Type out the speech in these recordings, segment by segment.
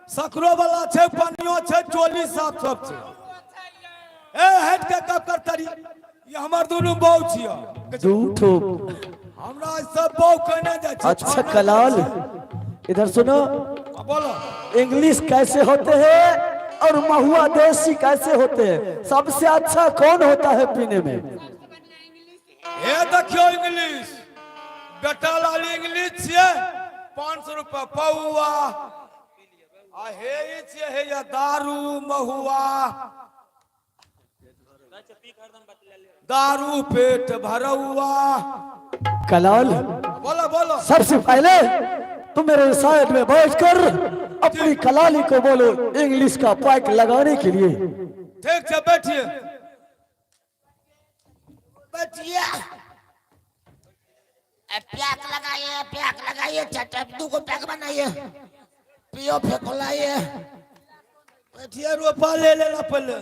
सकरो वाला छे, पानियो छे, चोली साफ सब छे। ए हट के कब करतरी, ये हमर दोनों बहू छिया। झूठो। हमरा सब बहू कहने जाय छे। अच्छा कलाल, इधर सुनो। बोलो। इंग्लिश कैसे होते हैं और महुआ देसी कैसे होते हैं? सबसे अच्छा कौन होता है पीने में? ये देखियो इंग्लिश, बेटा लाल इंग्लिश छे 500 रुपया पौआ। आ हे छे हे या दारू महुआ, दारू पेट भरौआ। कलाल, बोलो बोलो। सबसे पहले तुम मेरे साइड में बैठकर अपनी कलाली को बोलो इंग्लिश का पैक लगाने के लिए। ठीक है बैठिए। बैठिए। पैक लगाइए चटू को पैक बनाइए, पियो फेंकोलाइए। बैठिए, रोपा ले लेना पहले।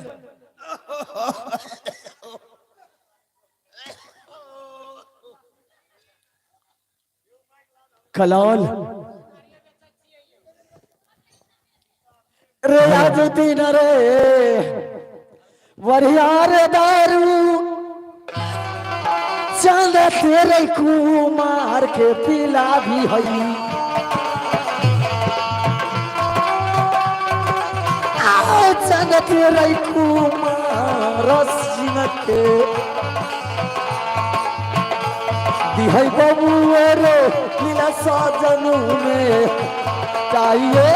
कलाल, रे याजुद्दीन रे बढ़िया रे दारू चंद तेरे कुमार के पिला भी हई। आओ चंद तेरे कुमार सिंह के दिहई बबुए रे लीला साजनू में चाहिए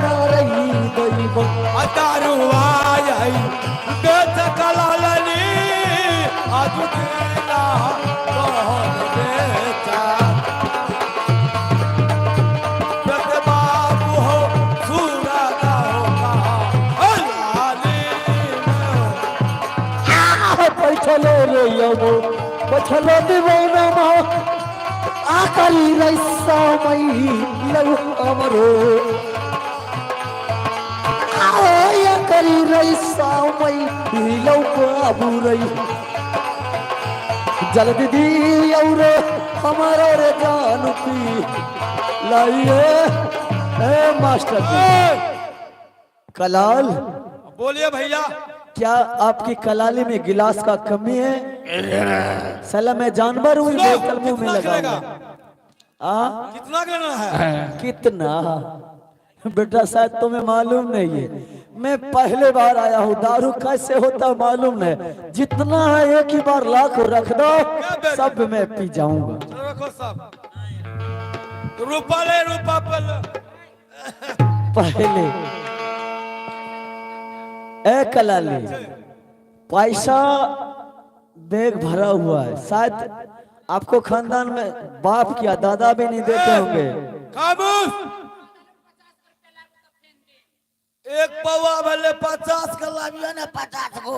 न रही दैव। दारू आई बेच कलाली आज देला कौन बेचा। बेच बाबू हो सूरा का हलाली बैठलो रे यमो बैठलो दीवाना मा आकली रैसा मई लव अमरो। आया करी रैसा मई लव बाबू रई जल्दी दी और हमारा रे जान पी लाइए। ए मास्टर जी। कलाल, बोलिए भैया। क्या आपकी कलाली में गिलास का कमी है? सला मैं जानवर हूँ, बोतल मुंह में लगाऊंगा। कितना लेना है? कितना? बेटा शायद तुम्हें मालूम नहीं है, मैं पहले बार आया हूँ। दारू कैसे होता मालूम है। जितना है एक ही बार लाख रख दो, सब मैं पी जाऊंगा। रखो सब। रूपा ले, रूपा पहले ए कलाली, पैसा बैग भरा हुआ है। शायद आपको खानदान में बाप या दादा भी नहीं देते होंगे। खामोश। एक पौवा भले 50 का लाभियो ना 50 को।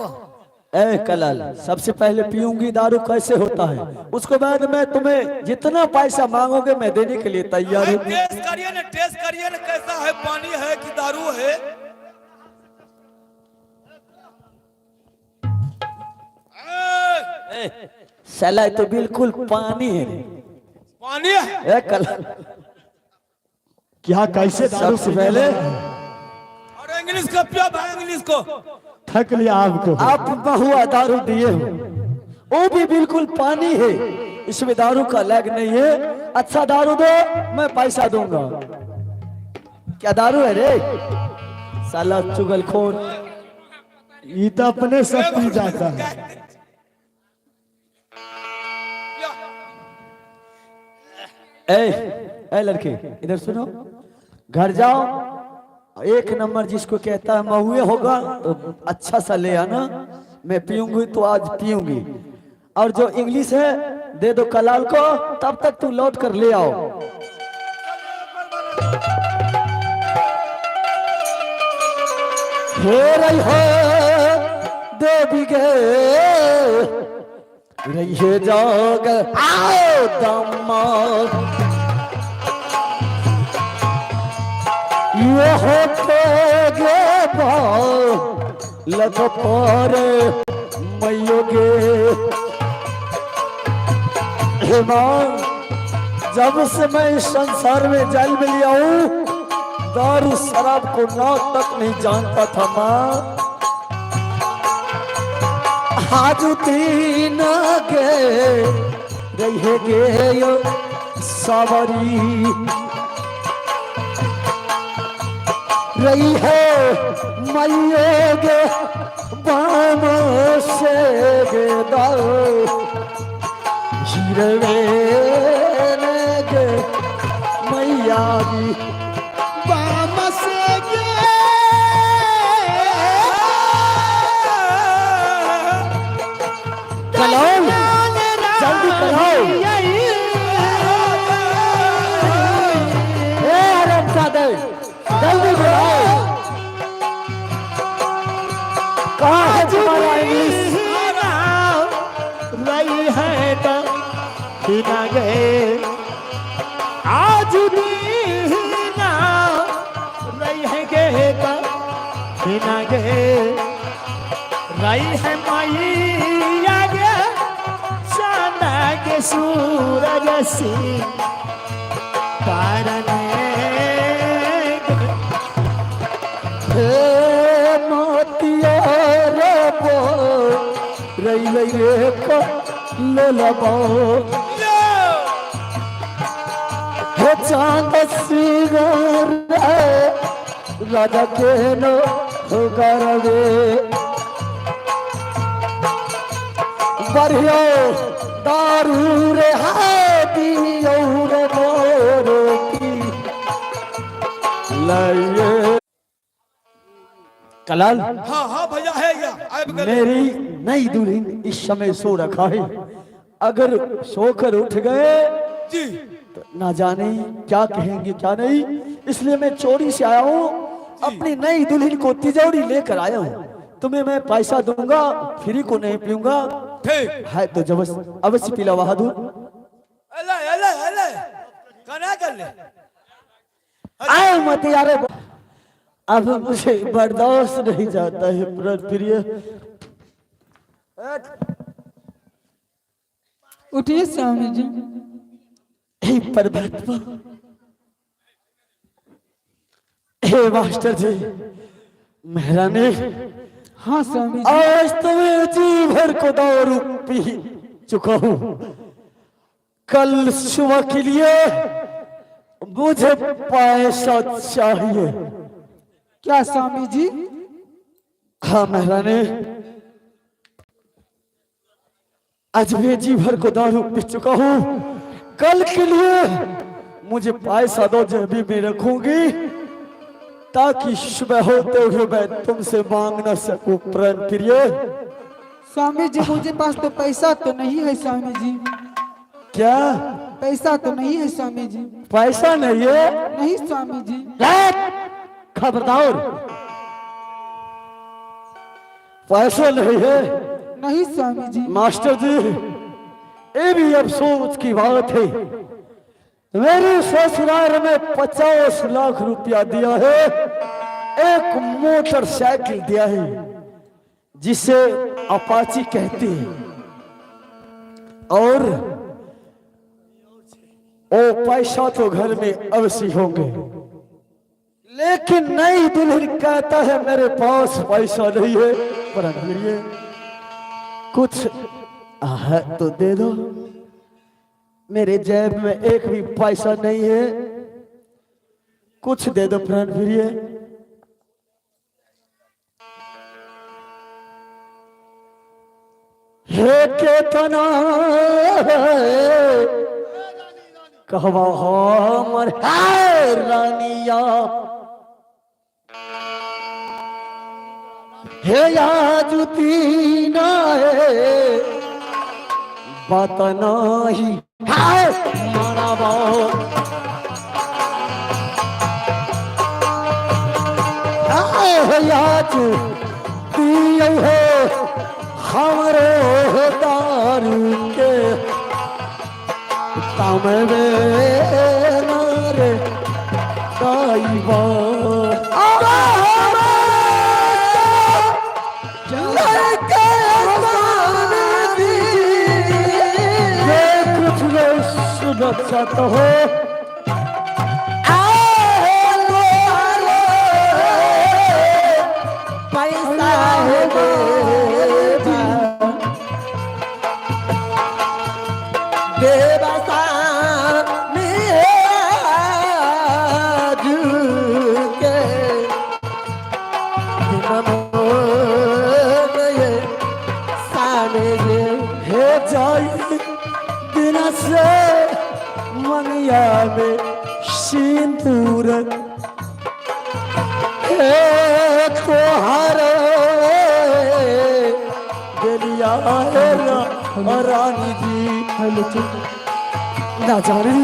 ए कलाल, सबसे पहले पीऊंगी दारू कैसे होता है, उसको बाद में तुम्हें जितना पैसा मांगोगे मैं देने के लिए तैयार हूँ। टेस्ट करिए ना, टेस्ट करिए ना कैसा है, पानी है कि दारू है। साला तो बिल्कुल पानी है। पानी है? ए कलाल, क्या कैसे दारू सबसे पहले और इंग्लिश का पिया भाई, इंग्लिश को थक लिया आपको। आप बहुआ दारू दिए हो, वो भी बिल्कुल पानी है, इसमें दारू का लग नहीं है। अच्छा दारू दो, मैं पैसा दूंगा। क्या दारू है रे साला चुगलखोर? ये तो अपने सब पी जाता है। ए लड़के इधर सुनो, घर जाओ, एक नंबर जिसको कहता है महुए होगा तो अच्छा सा ले आना। मैं पीऊंगी तो आज पीऊंगी, और जो इंग्लिश है दे दो कलाल को, तब तक तू लौट कर ले आओ। हे रही हो देवी गे रही जाग आओ दम्मा ये होते गे लग पर मैयोगे हे मां, जब से मैं इस संसार में जन्म लिया हूं दारू शराब को नाम तक नहीं जानता था माँ। आज तीन के रहेगे यो सावरी रही है मैये गे बाम से गे दाओ हीरे गे मैया गी बाम से गे चलो जल्दी करो जल्दी बढ़ाओ। कहाँ है तुम्हारा इंग्लिश? रही है तो बिना गए आज दीना रही है गे तो बिना गए रही है माई आगे चांदा के सूरज सी पारने मोतिया रे बो रही रे को ले लबो हे चांद सिंगार राजा के नो गरवे बढ़ियो दारू रे हाथी और मोरो की लाइए कलाल। हाँ हाँ भैया है या मेरी नई दुल्हन इस समय सो रखा है, अगर सोकर उठ गए जी तो ना जाने क्या कहेंगे क्या नहीं, इसलिए मैं चोरी से आया हूँ, अपनी नई दुल्हन को तिजोरी लेकर आया हूँ। तुम्हें मैं पैसा दूंगा, फ्री को नहीं पीऊंगा। ठीक है तो जबस अवश्य पिला बहादुर। अले अले अले कना कर ले आए मत यार, अब मुझे बर्दाश्त नहीं जाता है प्राण प्रिय। उठिए स्वामी जी। हे परमात्मा, हे मास्टर जी, महारानी हाँ स्वामी जी। आज तुम्हें जी भर को दारू पी चुका हूँ, कल सुबह के लिए मुझे पैसा चाहिए। क्या स्वामी जी? हाँ महारानी, आज मैं जी भर को दारू पी चुका हूँ, कल के लिए मुझे पैसा दो, जेबी में रखूंगी ताकि सुबह होते हुए मैं तुमसे मांग न सकूं प्राण प्रिय। स्वामी जी मुझे पास तो पैसा तो नहीं है स्वामी जी। क्या पैसा तो नहीं है स्वामी जी। पैसा नहीं है? नहीं स्वामी जी। खबरदार, पैसा नहीं है? नहीं स्वामी जी। मास्टर जी, ये भी अफसोस की बात है, मेरे ससुराल में 50 लाख रुपया दिया है, एक मोटरसाइकिल दिया है जिसे अपाची कहते हैं, और वो पैसा तो घर में अवश्य होंगे, लेकिन नई दुल्हन कहता है मेरे पास पैसा नहीं है। पर कुछ है तो दे दो, मेरे जेब में एक भी पैसा नहीं है, कुछ दे दो प्राण प्रिय। हे केतना कहवा हमर है रानिया, हे याजुतीना है बात नहीं है मानवा, हे याजुतीना है हमरो दारू के तमवे नारे काईबा सुरक्षा तो हो गया है रानी जी। Hello check. ना जाने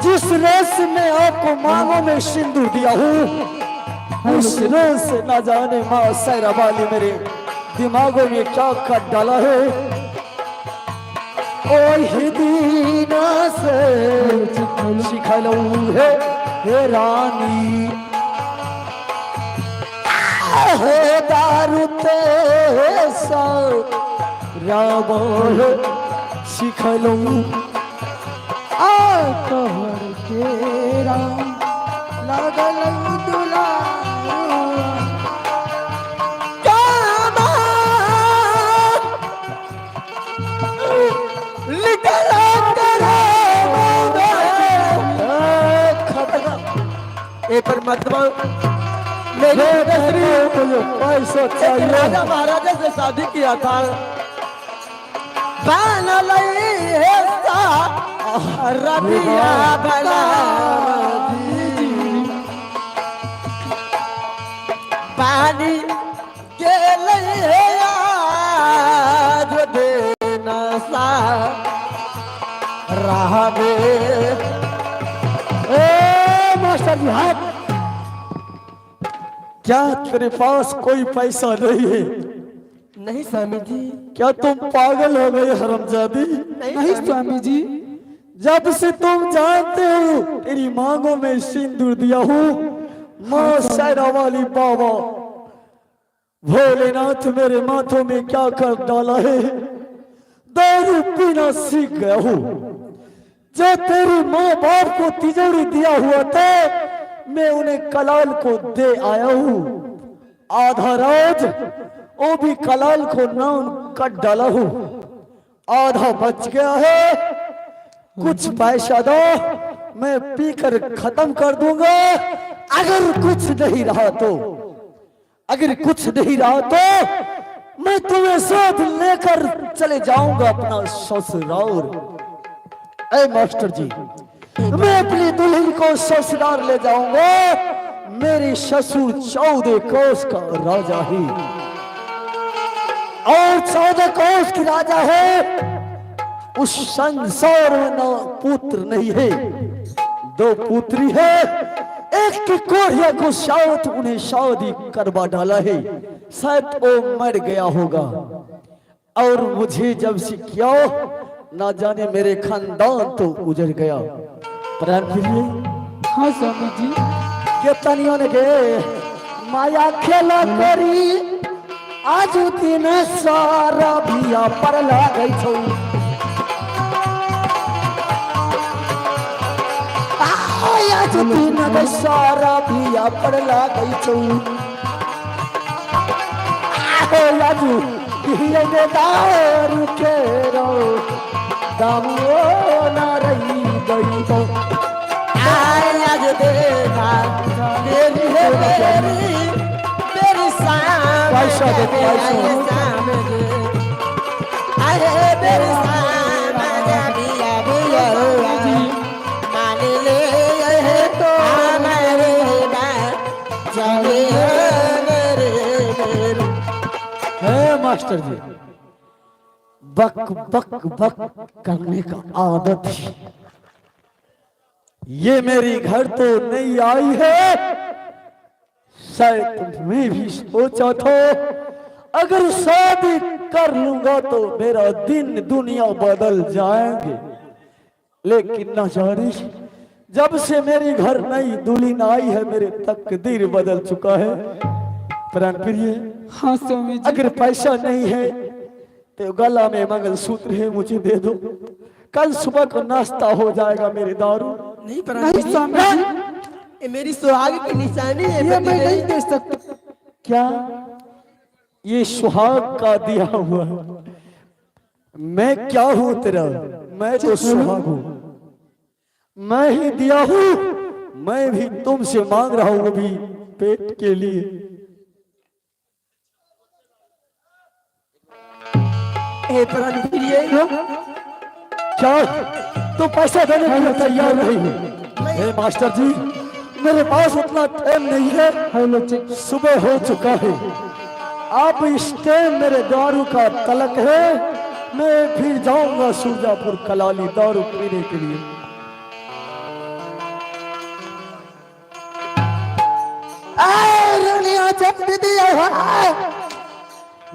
जिस रेस में आपको मांगों में सिंदूर दिया हूँ, उस रेस से ना जाने माँ सैरा वाली मेरे दिमागों में क्या कर डाला है। ओही दीना से सिखलू है हे रानी, हे दारू ते रावण सिखलू तोहर के राम लागल दुलारुआ। परमात्मा मेरे पैसा चाहिए। राजा महाराजा से शादी किया था, रबिया भला पानी के लिए आज देना सा रहा मास्टर जी। हाथ क्या तेरे पास कोई पैसा नहीं है? नहीं स्वामी जी। क्या तुम पागल हो गए हरामजादी? नहीं स्वामी जी। जब से तुम जानते हो तेरी मांगों में सिंदूर दिया हूँ, माँ सैरा वाली बाबा भोलेनाथ मेरे माथों में क्या कर डाला है। दारू पीना सीख गया हूँ। जो तेरी माँ बाप को तिजोरी दिया हुआ था, मैं उन्हें कलाल को दे आया हूँ। आधा राज वो भी कलाल को नाम कट डाला हूँ। आधा बच गया है, कुछ पैसा दो, मैं पीकर खत्म कर दूंगा। अगर कुछ नहीं रहा तो, अगर कुछ नहीं रहा तो मैं तुम्हें साथ लेकर चले जाऊंगा अपना ससुराल। ऐ मास्टर जी, मैं अपनी दुल्हन को ससुराल ले जाऊंगा। मेरी ससुर 14 कोस का राजा ही, और 14 कोस की राजा है। उस संसार में ना पुत्र नहीं है, 2 पुत्री है। एक की कोरिया को शायद उन्हें शादी करवा डाला है, शायद वो मर गया होगा। और मुझे जब से क्या ना जाने मेरे खानदान तो उजड़ गया। प्राण प्रिय, हाँ स्वामी जी। के तनियों ने गे माया खेला करी, आज दिन सारा बिया पर लागै छौ। आज दिन सारा बिया पर लागै छौ। आजू ये दारू के रो दामो ना रही गई तो आज देना तेरी है मेरी सामने अरे मेरी सामने बिया बिया मान ले तो मेरे चले मेरे। है मास्टर जी, बक बक बक करने का आदत है। ये मेरी घर तो नहीं आई है, शायद मैं भी सोचा था अगर शादी कर लूंगा तो मेरा दिन दुनिया बदल जाएंगे। लेकिन न जाने जब से मेरी घर नई दुल्हन आई है, मेरे तकदीर बदल चुका है। प्राण प्रिय, हाँ स्वामी जी। अगर पैसा नहीं है तो गला में मंगलसूत्र है, मुझे दे दो। कल सुबह को नाश्ता हो जाएगा मेरे दारू। नहीं नहीं स्वामी जी, ये मेरी सुहाग की निशानी है। ये मैं नहीं दे सकता। क्या ये सुहाग का दिया हुआ है? मैं क्या हूं तेरा? मैं तो सुहाग हूं, मैं ही दिया हूं। मैं भी तुमसे मांग रहा हूं, वो भी पेट के लिए। क्या तो पैसा देने के लिए तैयार नहीं है? हे मास्टर जी, मेरे पास उतना टाइम नहीं है। Hello check. सुबह हो चुका है, अब इस टाइम मेरे दारू का तलक है, मैं फिर जाऊंगा सुरजापुर कलाली दारू पीने के लिए।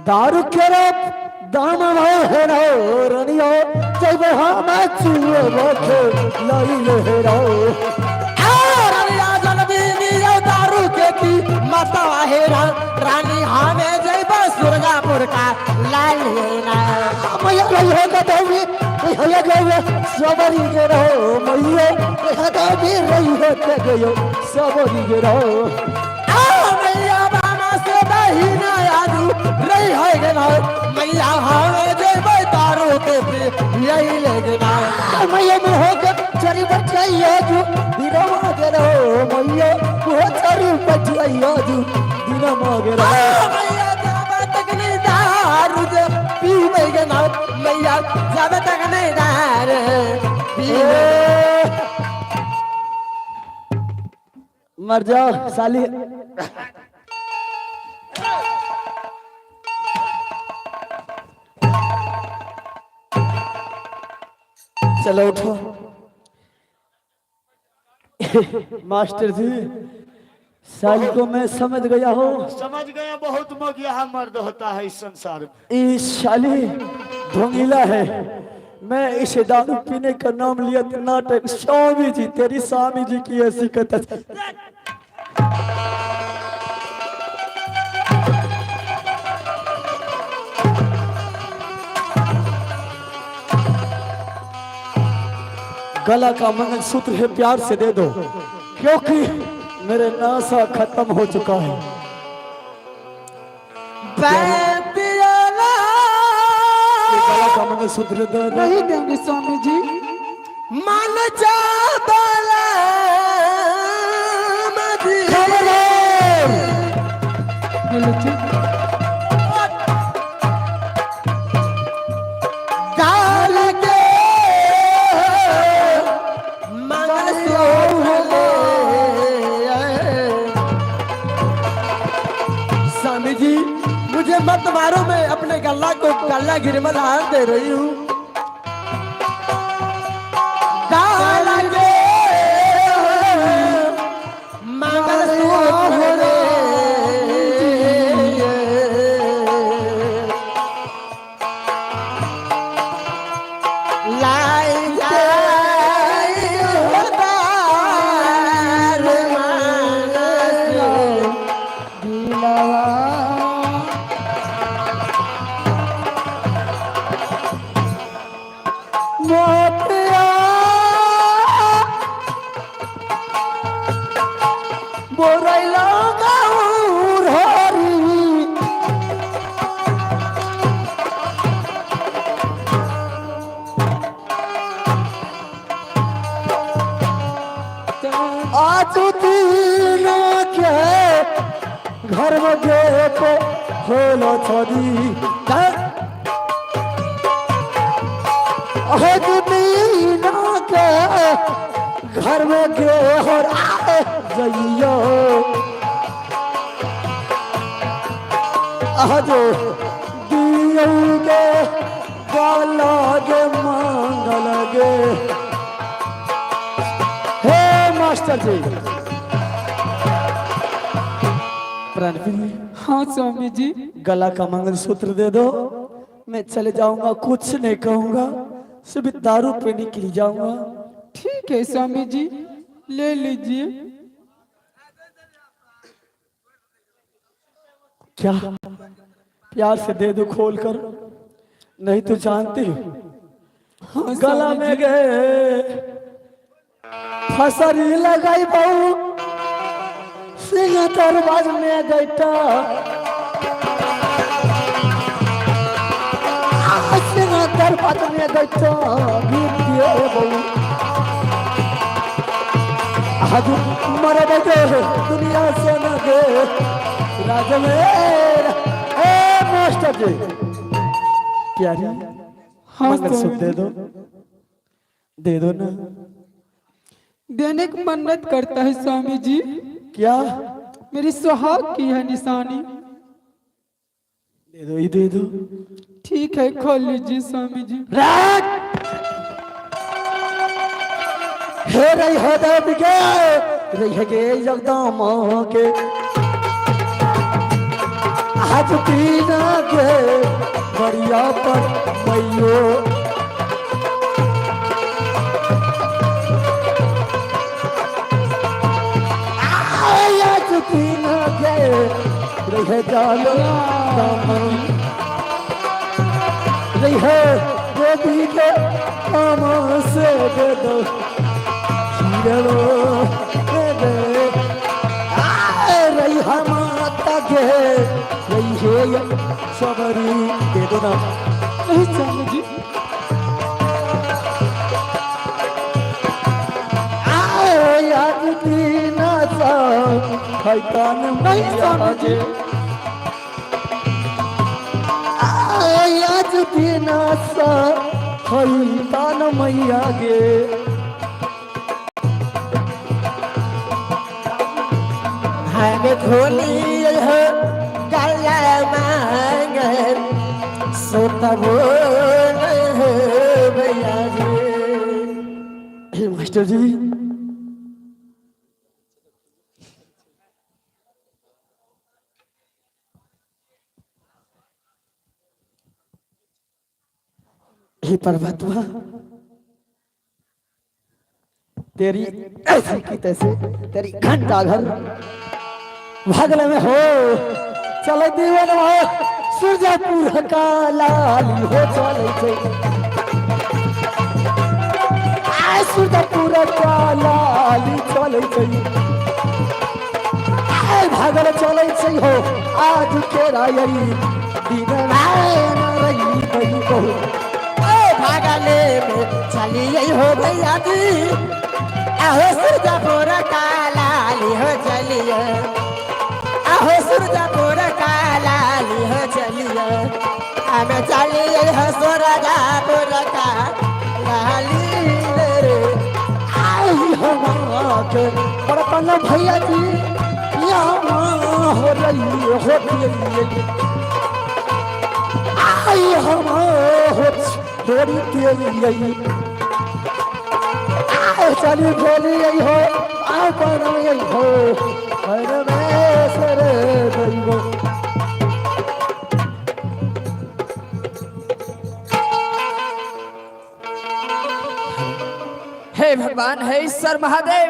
दारू के दाम है रनियो जब हम चुए बोखे लाई ले दारू के की माता है रानी हमें जब सुरगापुर का लाल सबरी के रहो मैया रही होते गयो सबरी के रहो मैया बाबा से बहिना यादू रही है ना मैया हमें जब दारू के यही लेना मैया में होकर चरी बचाइयो जो दिनो मांगे रहो मैया वो चरी बचाइयो जो दिनो मांगे रहो मैया जब तक नहीं दारू जे पीवे ना मैया जब तक नहीं दारू मर जाओ साली। चलो उठो। मास्टर जी साली को मैं समझ गया हूँ। समझ गया, बहुत मोगिया मर्द होता है इस संसार में। ये साली ढोंगिला है। मैं इसे दारू पीने का नाम लिया नाटक स्वामी जी तेरी स्वामी जी की ऐसी कथा। गला का मंगलसूत्र है प्यार से दे दो क्योंकि मेरे नासा खत्म हो चुका है। गला का मंगलसूत्र दे दो। नहीं देंगे स्वामी जी। मन जा बोला मधी ये लो जी। डाल के मंगलसूत्र स्वामी जी मुझे मत मारो, मैं अपने गला को गला गिरमत हाथ दे रही हूँ। घर में देखो होलो छोड़ी के घर में गे और जइयो आजो दियोगे गालागे मांगलगे। हे मास्टर जी हाँ स्वामी जी। गला का मंगलसूत्र दे दो, मैं चले जाऊंगा, कुछ नहीं कहूंगा, सिर्फ दारू पीने के लिए जाऊंगा। ठीक है स्वामी जी ले लीजिए। क्या प्यार से दे दो खोल कर, नहीं तो जानती हो हाँ, गला स्वामी में जी। गए फसरी लगाई बहु सिंह दरबार में गईटा सिंह दरबार में गईटा गीत दिए बहु आज मर बजे दुनिया से न गे राज में। मास्टर जी प्यारी हाँ मंगलसूत्र दे दो ना। देने की मन्नत करता है स्वामी जी। क्या मेरी सुहाग की है निशानी। दे दो, ये दे दो। ठीक है, खा लीजिए स्वामी जी। हे रही हो दब के रही के जगदम के आज पीना के बढ़िया पर मैयो आज पीना के रहे जालो रही है गोदी के काम से दे दो रही माता के रही है सबरी दे दो ना। नहीं स्वामी जी। आज दीना सा खैतान नहीं स्वामी जी। आज दीना सा खैतान मैया गे हमें खोली है गला मांग सोतबो भैया जी। मास्टर जी हे परमात्मा तेरी ऐसी की तैसे तेरी घंटा घर भागले में हो चले दीवन सूरजपुर का लाली हो चले छे आय सूरजपुर का लाली चले छे आय भागले चले छे हो आज के रायरी दिन ना रही गई बहु भागले में चलिए हो भैया जी। आहो सूरजपुर का लाली हो चलिए, आहो सूरजपुर का लाली हो चलिए, हमें चलिए हो सूरजपुर का लाली रे। आई हवा के बड़पन भैया जी यहाँ हो रही होती आई हवा हो थोड़ी तेरी चली बोली यही हो पर यही हो सरे गरीबो। हे भगवान, हे ईश्वर महादेव,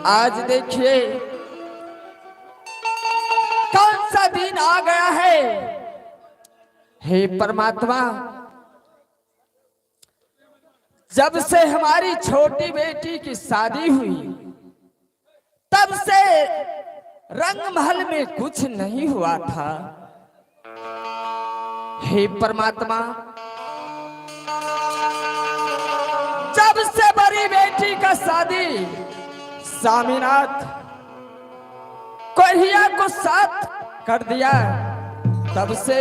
आज देखिए कौन सा दिन आ गया है। हे परमात्मा, जब से हमारी छोटी बेटी की शादी हुई तब से रंग महल में कुछ नहीं हुआ था। हे परमात्मा, जब से बड़ी बेटी का शादी स्वामीनाथ कोरिया को साथ कर दिया, तब से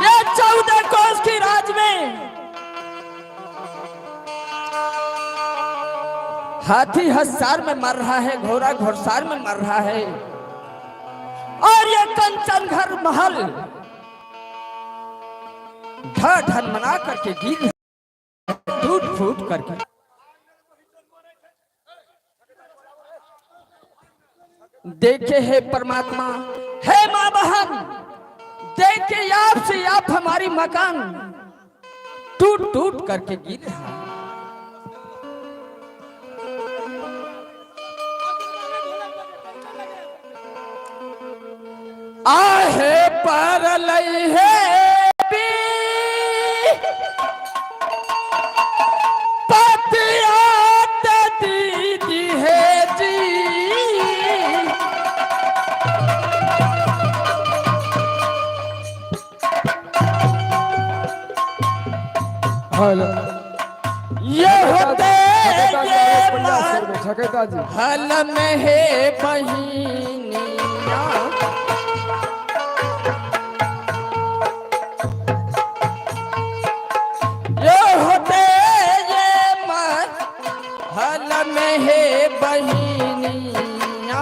ये 14 कोस की राज में हाथी हसार में मर रहा है, घोड़ा घोड़सार में मर रहा है, और ये कंचन घर महल ढन मना करके गिर टूट फूट करके। देखे हे परमात्मा, हे माँ बहन, देखे आप से आप हमारी मकान टूट टूट करके गिर रहा है। आहे पर लई है पतियात दीदी है जी, ये होते हल में है बहिनिया, ये होते ये हल में है बहिनिया,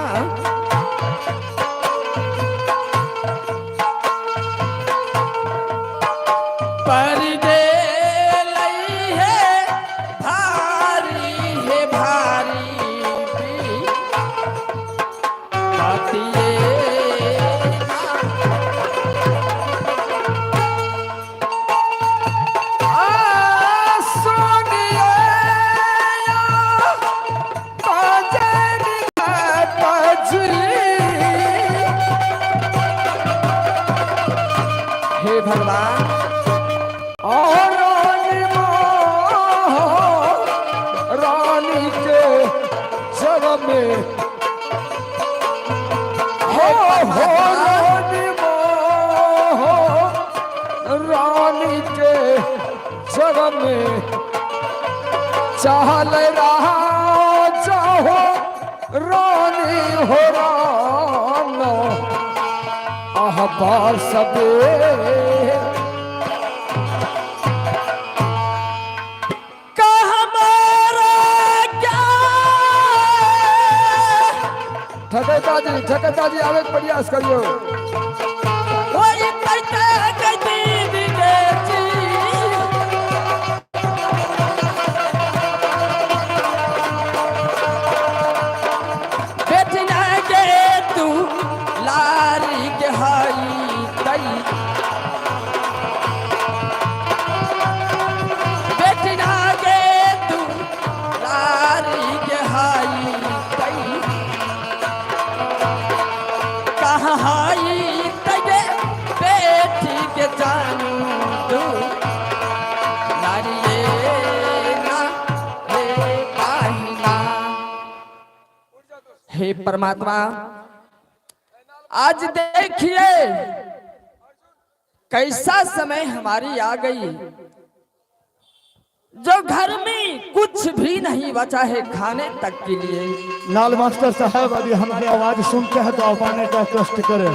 दिए हे भगवान और रानी के जग में रानी के जग में चाहल रहा चाहो रानी हो रानो अहबार सबे ठकता जी आवे के प्रयास करियो बेटना के तू लारी के हाई तई बेटना के तू लारी के हाई तई कहाँ हाई तगे बेटी के जानू तू नारिये ना हे पाहिना। हे परमात्मा आज देखिए कैसा समय हमारी आ गई जो घर में कुछ भी नहीं बचा है खाने तक के लिए। लाल मास्टर साहब अभी हमारी आवाज सुनते हैं तो आप आने का कष्ट करें।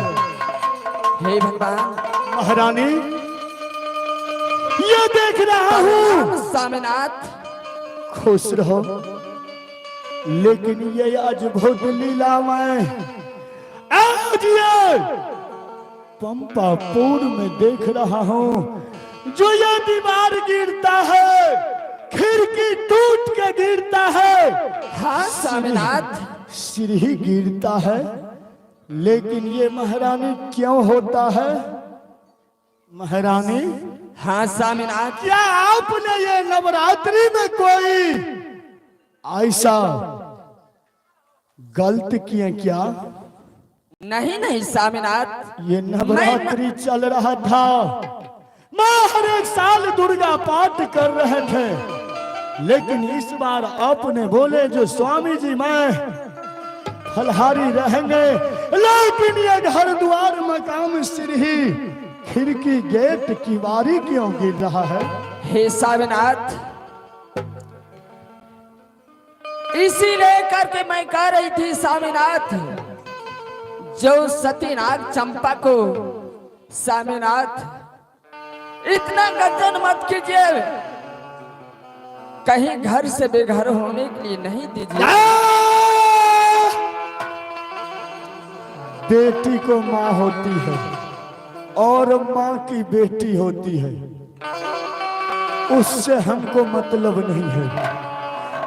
हे भगवान महारानी ये देख रहा हूँ स्वामीनाथ खुश रहो, लेकिन ये अद्भुत लीलामय आज ये पंपापुर में देख रहा हूँ जो ये दीवार गिरता है, खिड़की टूट के गिरता है, हाँ स्वामीनाथ सिर ही गिरता है, लेकिन ये महारानी क्यों होता है? महारानी हाँ स्वामीनाथ क्या आपने ये नवरात्रि में कोई ऐसा गलत किए क्या? नहीं नहीं स्वामीनाथ ये नवरात्रि चल रहा था, माँ हर एक साल दुर्गा पाठ कर रहे थे, लेकिन इस बार आपने बोले जो स्वामी जी मैं फलहारी रहेंगे, लेकिन ये घर द्वार मकाम सीढ़ी खिड़की गेट किवारी क्यों गिर रहा है? हे स्वामीनाथ इसीलिए करके मैं कह रही थी स्वामीनाथ जो सतीनाग चंपा को स्वामीनाथ इतना गजन मत कीजिए, कहीं घर से बेघर होने के लिए नहीं दीजिए। बेटी को माँ होती है और माँ की बेटी होती है, उससे हमको मतलब नहीं है।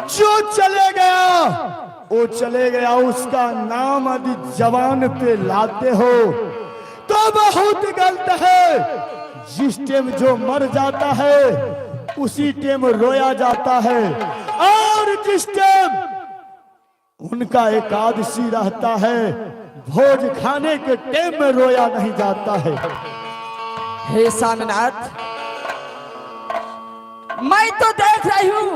जो चले गया वो चले गया, उसका नाम यदि जवान पे लाते हो तो बहुत गलत है। जिस टाइम जो मर जाता है उसी टाइम रोया जाता है, और जिस टाइम उनका एकादशी रहता है भोज खाने के टाइम में रोया नहीं जाता है। हे स्वामीनाथ मैं तो देख रही हूँ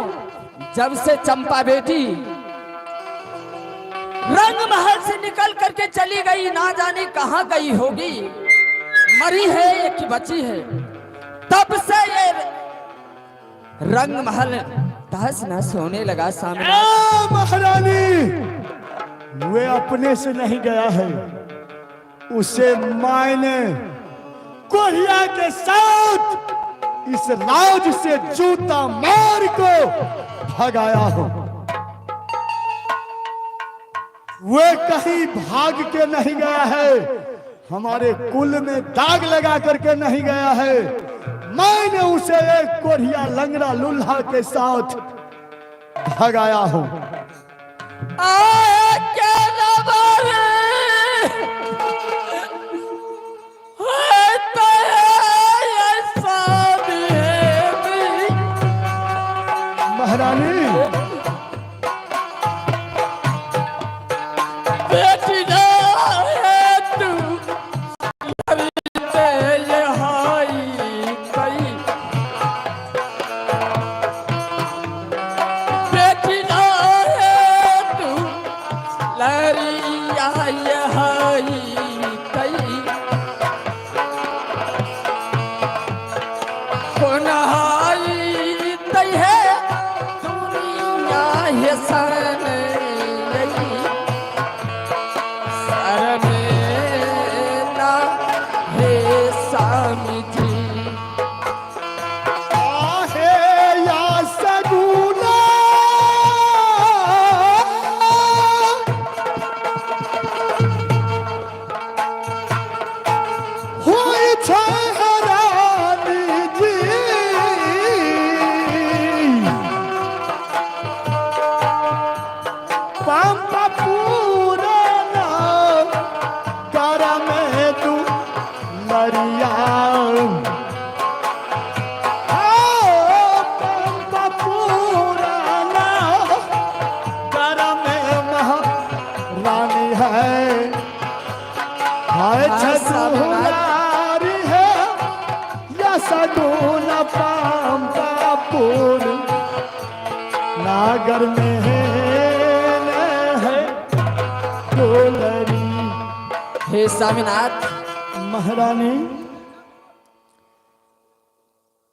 जब से चंपा बेटी रंग महल से निकल करके चली गई, ना जाने कहाँ गई होगी, मरी है या कि बची है, तब से ये रंग महल तहस नहस होने लगा। सामने महारानी वे अपने से नहीं गया है, उसे मायने कोरिया के साथ इस राज से जूता मार को भगाया हो। वे कहीं भाग के नहीं गया है, हमारे कुल में दाग लगा करके नहीं गया है। मैंने उसे एक कोरिया लंगड़ा लुल्हा के साथ भगाया हूं। आए के नवारे बेटी ना है तू लड़ते ये हाई कई बेटी ना है तू लड़िया ये हाई कई खुनहाई तई है दुनिया है सर आहे या सगुना होई छै हरानी जी पापा पूरना करम तू मरिया रानी है हाय छसुनारी है या सगुन पामपुर नागर में है कोलरी। हे स्वामीनाथ महारानी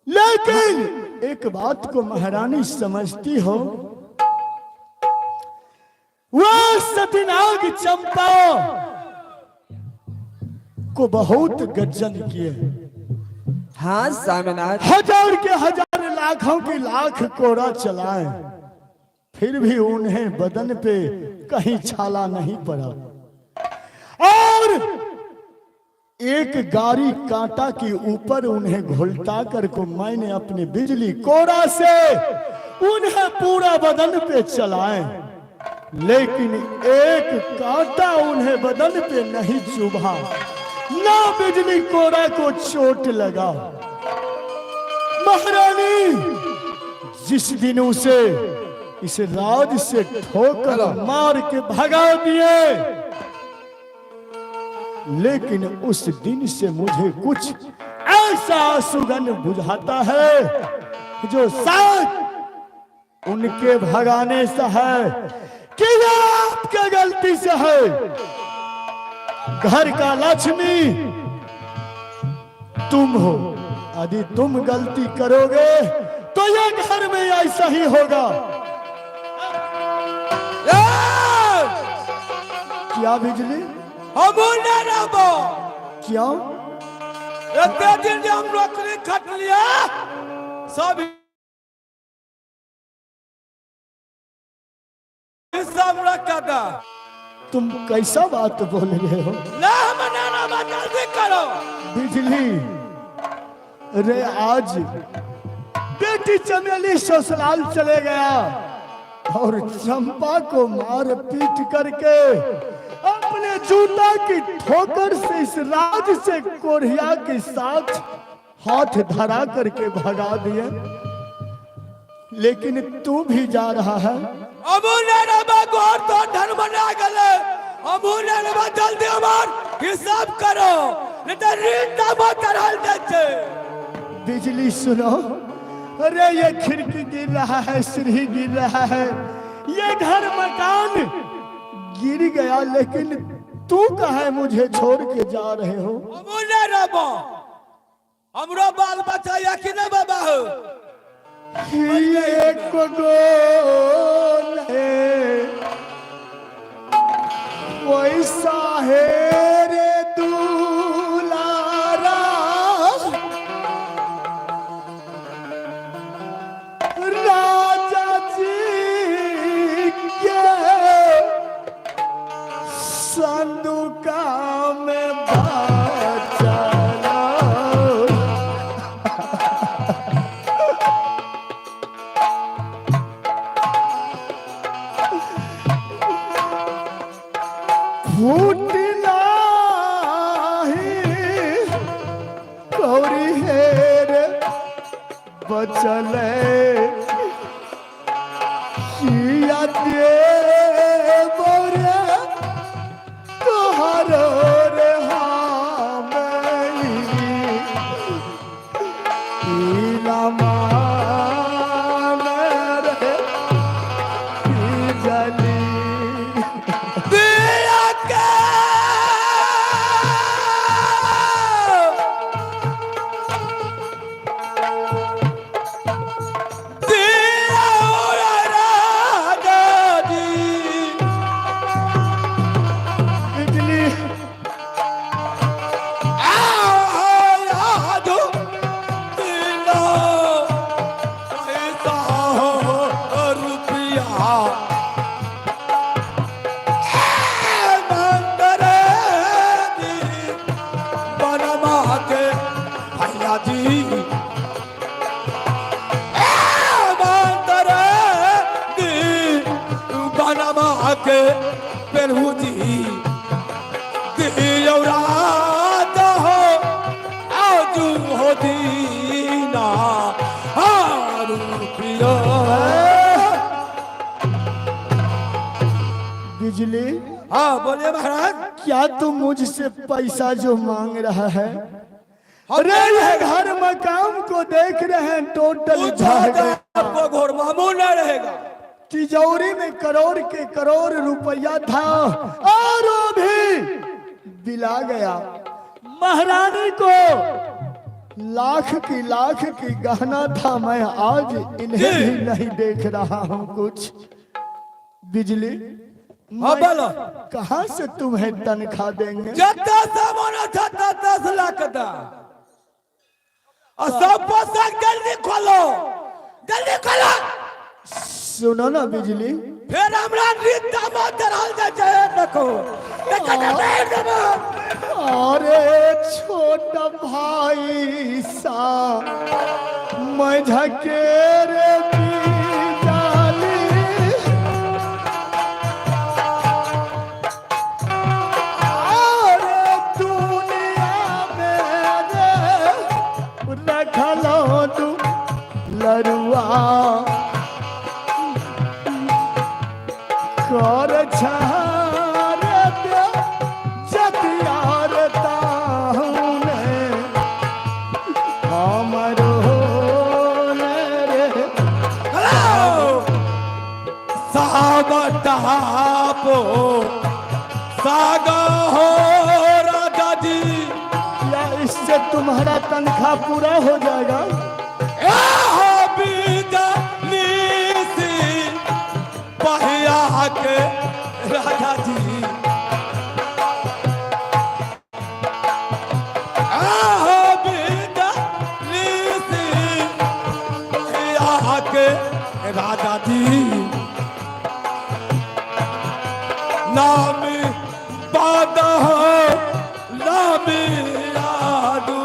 लेकिन एक बात को महारानी समझती हो, वो सतीनाग चंपा को बहुत गर्जन किए, हाँ स्वामीनाथ हजार के हजार लाखों की लाख कोड़ा चलाए, फिर भी उन्हें बदन पे कहीं छाला नहीं पड़ा। और एक गाड़ी कांटा के ऊपर उन्हें घुलटा कर को मैंने अपनी बिजली कोड़ा से उन्हें पूरा बदन पे चलाए, लेकिन एक कांटा उन्हें बदन पे नहीं चुभा, ना बिजली कोड़ा को चोट लगा। महारानी जिस दिन उसे इस राज से ठोकर मार के भगा दिए, लेकिन उस दिन से मुझे कुछ ऐसा सुगंध बुझाता है जो शायद उनके भगाने से है कि आपके गलती से है। घर का लक्ष्मी तुम हो, यदि तुम गलती करोगे तो ये घर में ऐसा ही होगा। क्या बिजली हम ना रहो क्यों? इतने दिन जो हम नौकरी खट लिया सब रखा था। तुम कैसा बात बोल रहे हो? ना मनाना मत जल्दी करो। बिजली रे आज बेटी चमेली ससुराल चले गया और चंपा को मार पीट करके अपने जूता की ठोकर से इस राज से कोढ़िया के साथ हाथ धरा करके भगा दिए, लेकिन तू भी जा रहा है। गोर तो धन बना गले, जल्दी हमार हिसाब करो नहीं तो रीता मत रहल देते। बिजली सुनो, अरे ये खिड़की गिर रहा है, सीढ़ी गिर रहा है, ये घर मकान गिर गया, लेकिन तू कहाँ मुझे छोड़ के जा रहे हो? हमरो बाल बच्चा या कि नहीं बाबा हो? ये को गोल है वैसा है रे दुलारा, राजा जी के संदूका में बचा फूटना ही कौरी हेर बचले किया दे बोरे बिजली, हाँ बोलिए महाराज। क्या तुम मुझसे पैसा जो मांग रहा है? हम अरे नहीं ये रहेगा। घर मकान को देख रहे हैं, टोटल आपको घोर मामूल नहीं रहेगा। तिजोरी में करोड़ के करोड़ रुपया था और वो भी दिला गया। महारानी को लाख की गहना था। मैं आज इन्हें भी नहीं देख रहा हूँ कुछ। बिजली, हाँ मैं बोलो। कहाँ से तुम्हें तनख्वाह देंगे? जितना सामान था 10 लाख का। और सब पोशाक जल्दी खोलो, जल्दी खोलो। सुनो ना बिजली, फिर हमरा रीत दामोदर धरल जाय छै। देखो अरे छोटा भाई सा मैं झकेरे बिजाली, अरे दुनिया में रखलो तू लरुआ कर छार दे जतियार ताहुने हमरो रे। सागटापो सागा हो राजा जी। क्या इससे तुम्हारा तनख्वाह पूरा हो जाएगा? पहिया के राजा जी, पहिया के राजा जी। नामी बादा नामी यादू।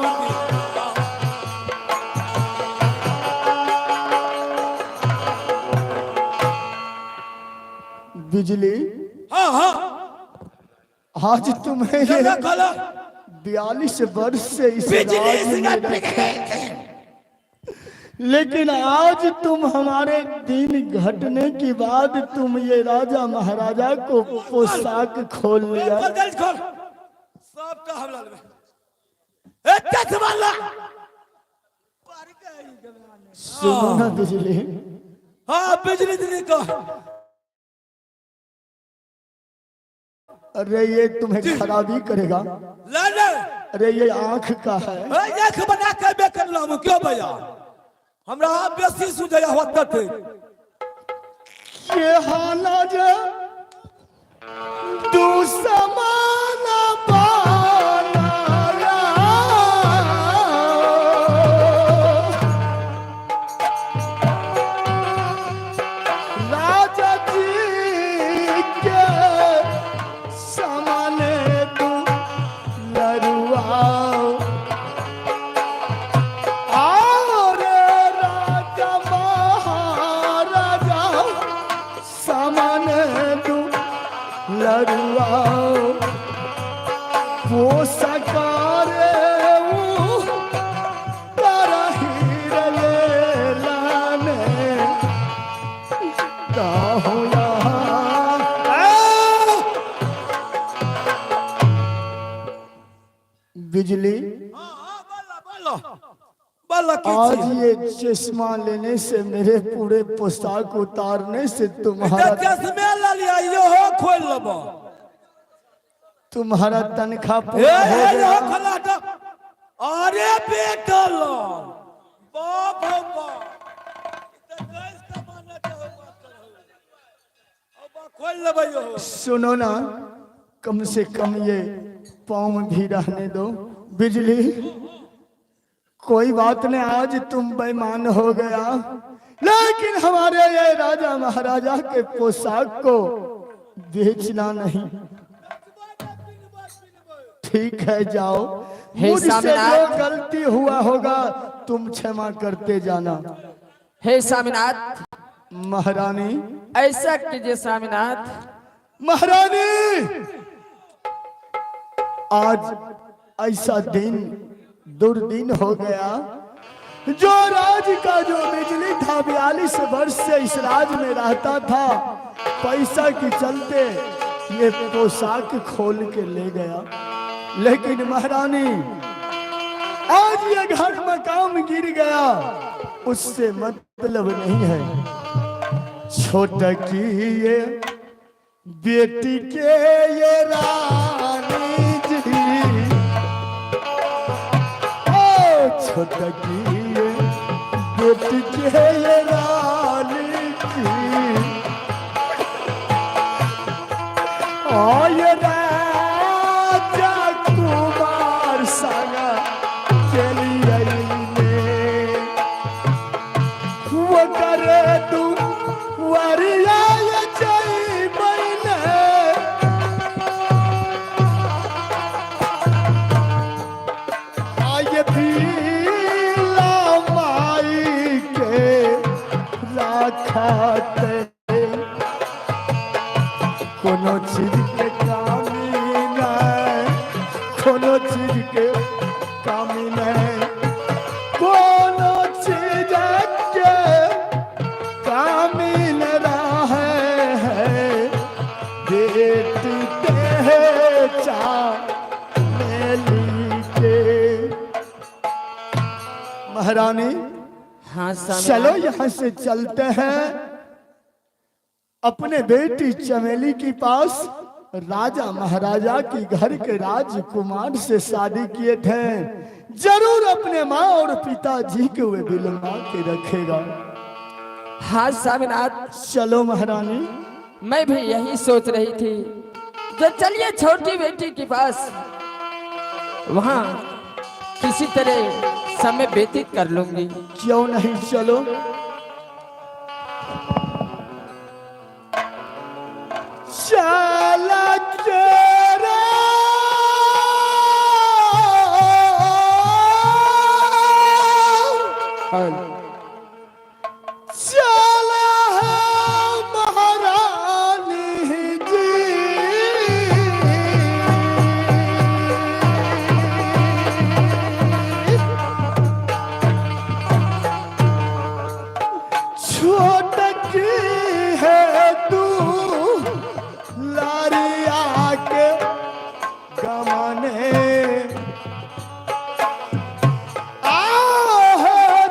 बिजली, हाँ हाँ आज तुम्हें ये जगह खोलो। 42 वर्ष से इस बिजली राज में सिगरेट रहे, लेकिन आज तुम हमारे दिन घटने के बाद तुम ये राजा महाराजा को पोशाक खोल लिया। खोल जल्दी खोल। सबका हमला ले। ए चश्मा ला। सुनो ना बिजली, हाँ बिजली दीदी को। अरे ये तुम्हें खराबी करेगा। ले ले। अरे ये आंख का है। आँख बना के बेकर लाऊं क्यों भैया? हमरा बेसी सुझाया होता थे। ये हाना जे तू समाना बनाया, राजा जी के सामने तू लरुआ, और राजा महाराजा सामने तू लरुआ पोसकारे लाने काहो बिजली। बोलो बोलो आज ये चश्मा लेने से, मेरे पूरे पोशाक उतारने से तुम्हारा चश्मे ला लिया यो हो खोल लबो। तुम्हारा तनख्वाह ए पूरा हो यो गया। खोला तो। अरे बेटा लो बाप हो बाप। तो गैस का माना तो बात अब खोल लबो यो। सुनो ना, कम से कम ये पाँव भी रहने दो। बिजली, कोई बात नहीं, आज तुम बेईमान हो गया, लेकिन हमारे ये राजा महाराजा के पोशाक को बेचना नहीं। ठीक है, जाओ। हे मुझसे स्वामीनाथ। जो गलती हुआ होगा तुम क्षमा करते जाना। हे स्वामीनाथ, महारानी, ऐसा कीजिए स्वामीनाथ। महारानी, आज ऐसा दिन दुर्दिन हो गया। जो राज का जो बिजली था 42 वर्ष से इस राज में रहता था, पैसा के चलते ये पोशाक खोल के ले गया। लेकिन महारानी आज ये घर मकाम गिर गया, उससे मतलब नहीं है। छोटा की ये बेटी के ये रानी जी, ओ छोटा की ये बेटी के ये रानी जी, और ये राजा कुमार सागा के लिए वो करे तू वरिया ये जई बने। आये पीला माई के राखाते, कोनो चीज के कामी नहीं, कोनो चीज के कामी नहीं, कोनो चीज के कामी न रहे है। बेटी के चामेली के। महारानी हाँ स्वामी। चलो यहाँ से चलते हैं अपने बेटी चमेली के पास। राजा महाराजा की घर के राजकुमार से शादी किए थे, जरूर अपने माँ और पिताजी के वे दिलवा के रखेगा। हाँ स्वामीनाथ, चलो महारानी। मैं भी यही सोच रही थी। तो चलिए छोटी बेटी के पास, वहाँ किसी तरह समय व्यतीत कर लूंगी। क्यों नहीं, चलो। चला तेरा चला है महारानी जी, छोटकी है तू लारिया के गमाने।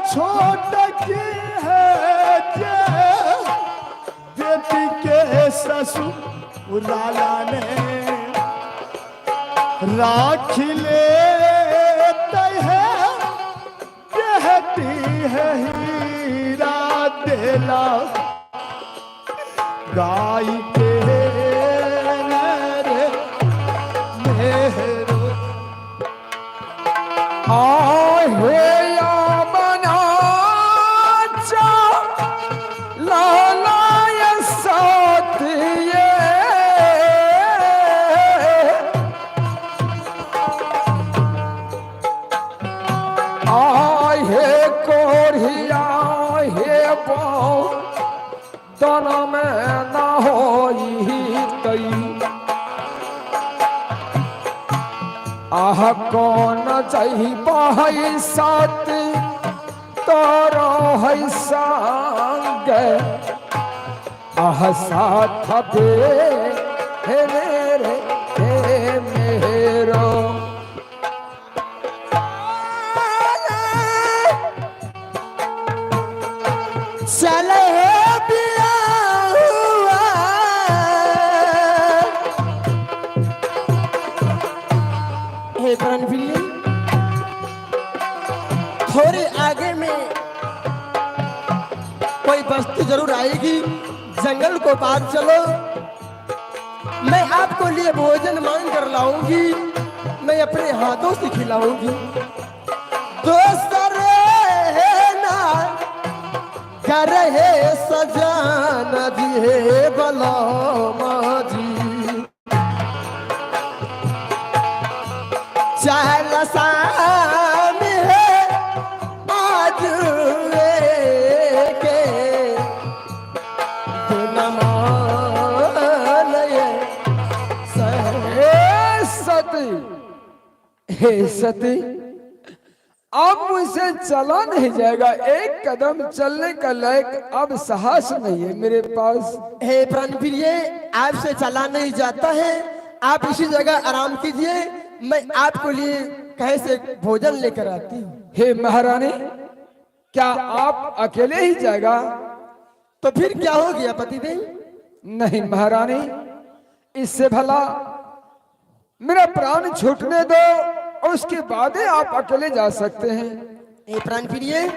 छोटकी है जे बेटी के ससुर लाला ने राख ले है, बेटी है हीरा देला गाय के रे मेहरो। आहे या बना चा लाला या साथ ये आहे कोढ़िया हे पाओ तन में ना होई कई। आह कौन चाही पाई साथ तोरो है संग, आह साथ बे हे मेरे हे मेरो। चले बिया हुआ हे प्राण बिल्ली, थोड़े आगे में कोई बस्ती जरूर आएगी, जंगल को पार चलो। मैं आपको लिए भोजन मांग कर लाऊंगी, मैं अपने हाथों से खिलाऊंगी। दोस्तरे ना कर है सजान जी हे बलमा जी, चल शाम है आज के सती हे सती अब मुझसे चला नहीं जाएगा, एक कदम चलने का लायक अब साहस नहीं है मेरे पास। हे प्राणप्रिय, आपसे चला नहीं जाता है, आप इसी जगह आराम कीजिए, मैं आपको लिए कहीं से भोजन लेकर आती हूँ। हे महारानी, क्या आप अकेले ही जाएगा? तो फिर क्या हो गया पतिदेव? नहीं महारानी, इससे भला मेरा प्राण छूटने दो, उसके बाद ही आप अकेले जा सकते हैं। हे प्राणप्रिय,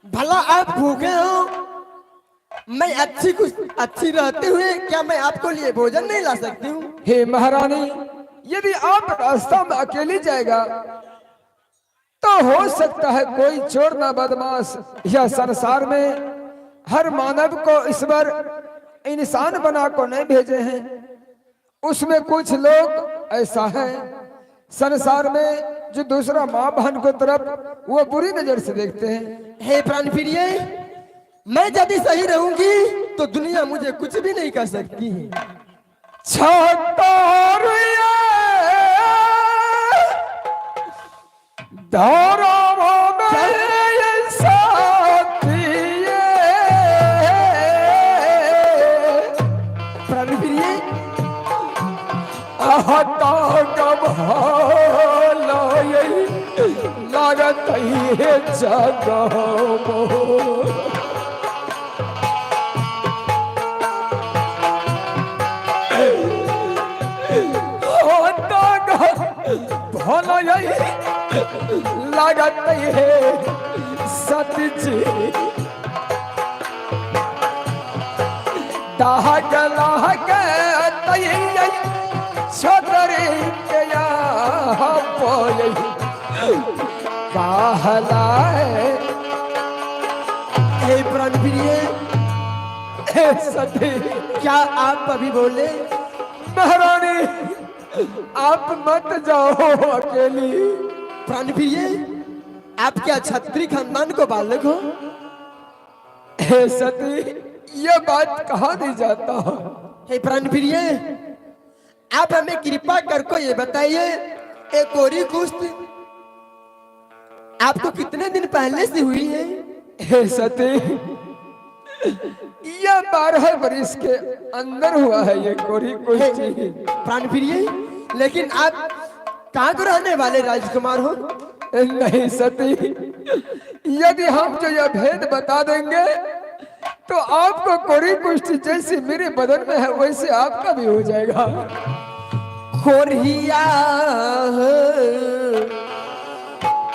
भला आप भूखे हो, मैं अच्छी रहते हुए क्या मैं आपको लिए भोजन नहीं ला सकती हूँ? हे महारानी, यदि आप रास्ता में अकेले जाएगा तो हो सकता है कोई चोर ना बदमाश या संसार में हर मानव को ईश्वर इंसान बना को नहीं भेजे हैं। उसमें कुछ लोग ऐसा है संसार में जो दूसरा माँ बहन को तरफ वो बुरी नजर से देखते हैं। हे प्राणप्रिय, मैं यदि सही रहूंगी तो दुनिया मुझे कुछ भी नहीं कर सकती है। लागत है जगह भला लागत है सती जी दाहक लाहक छोतरी के कहला हे प्राणप्रिय, सती क्या आप अभी बोले? महारानी, आप मत जाओ अकेली। प्राणप्रिय, आप क्या क्षत्रिय खानदान को बालक हो? हे सती, ये बात कहा नहीं जाता। हे प्राणप्रिय, आप हमें कृपा करके ये बताइए, एक कोरी कुश्त आपको कितने दिन पहले से हुई है? हे सती, यह 12 वर्ष के अंदर हुआ है ये कोरी कुश्ती। प्राणप्रिय, लेकिन आप कहाँ को रहने वाले राजकुमार हो? नहीं सती, यदि हम जो यह भेद बता देंगे तो आपको कोरी कुश्ती जैसी मेरे बदन में है वैसे आपका भी हो जाएगा। कोरिया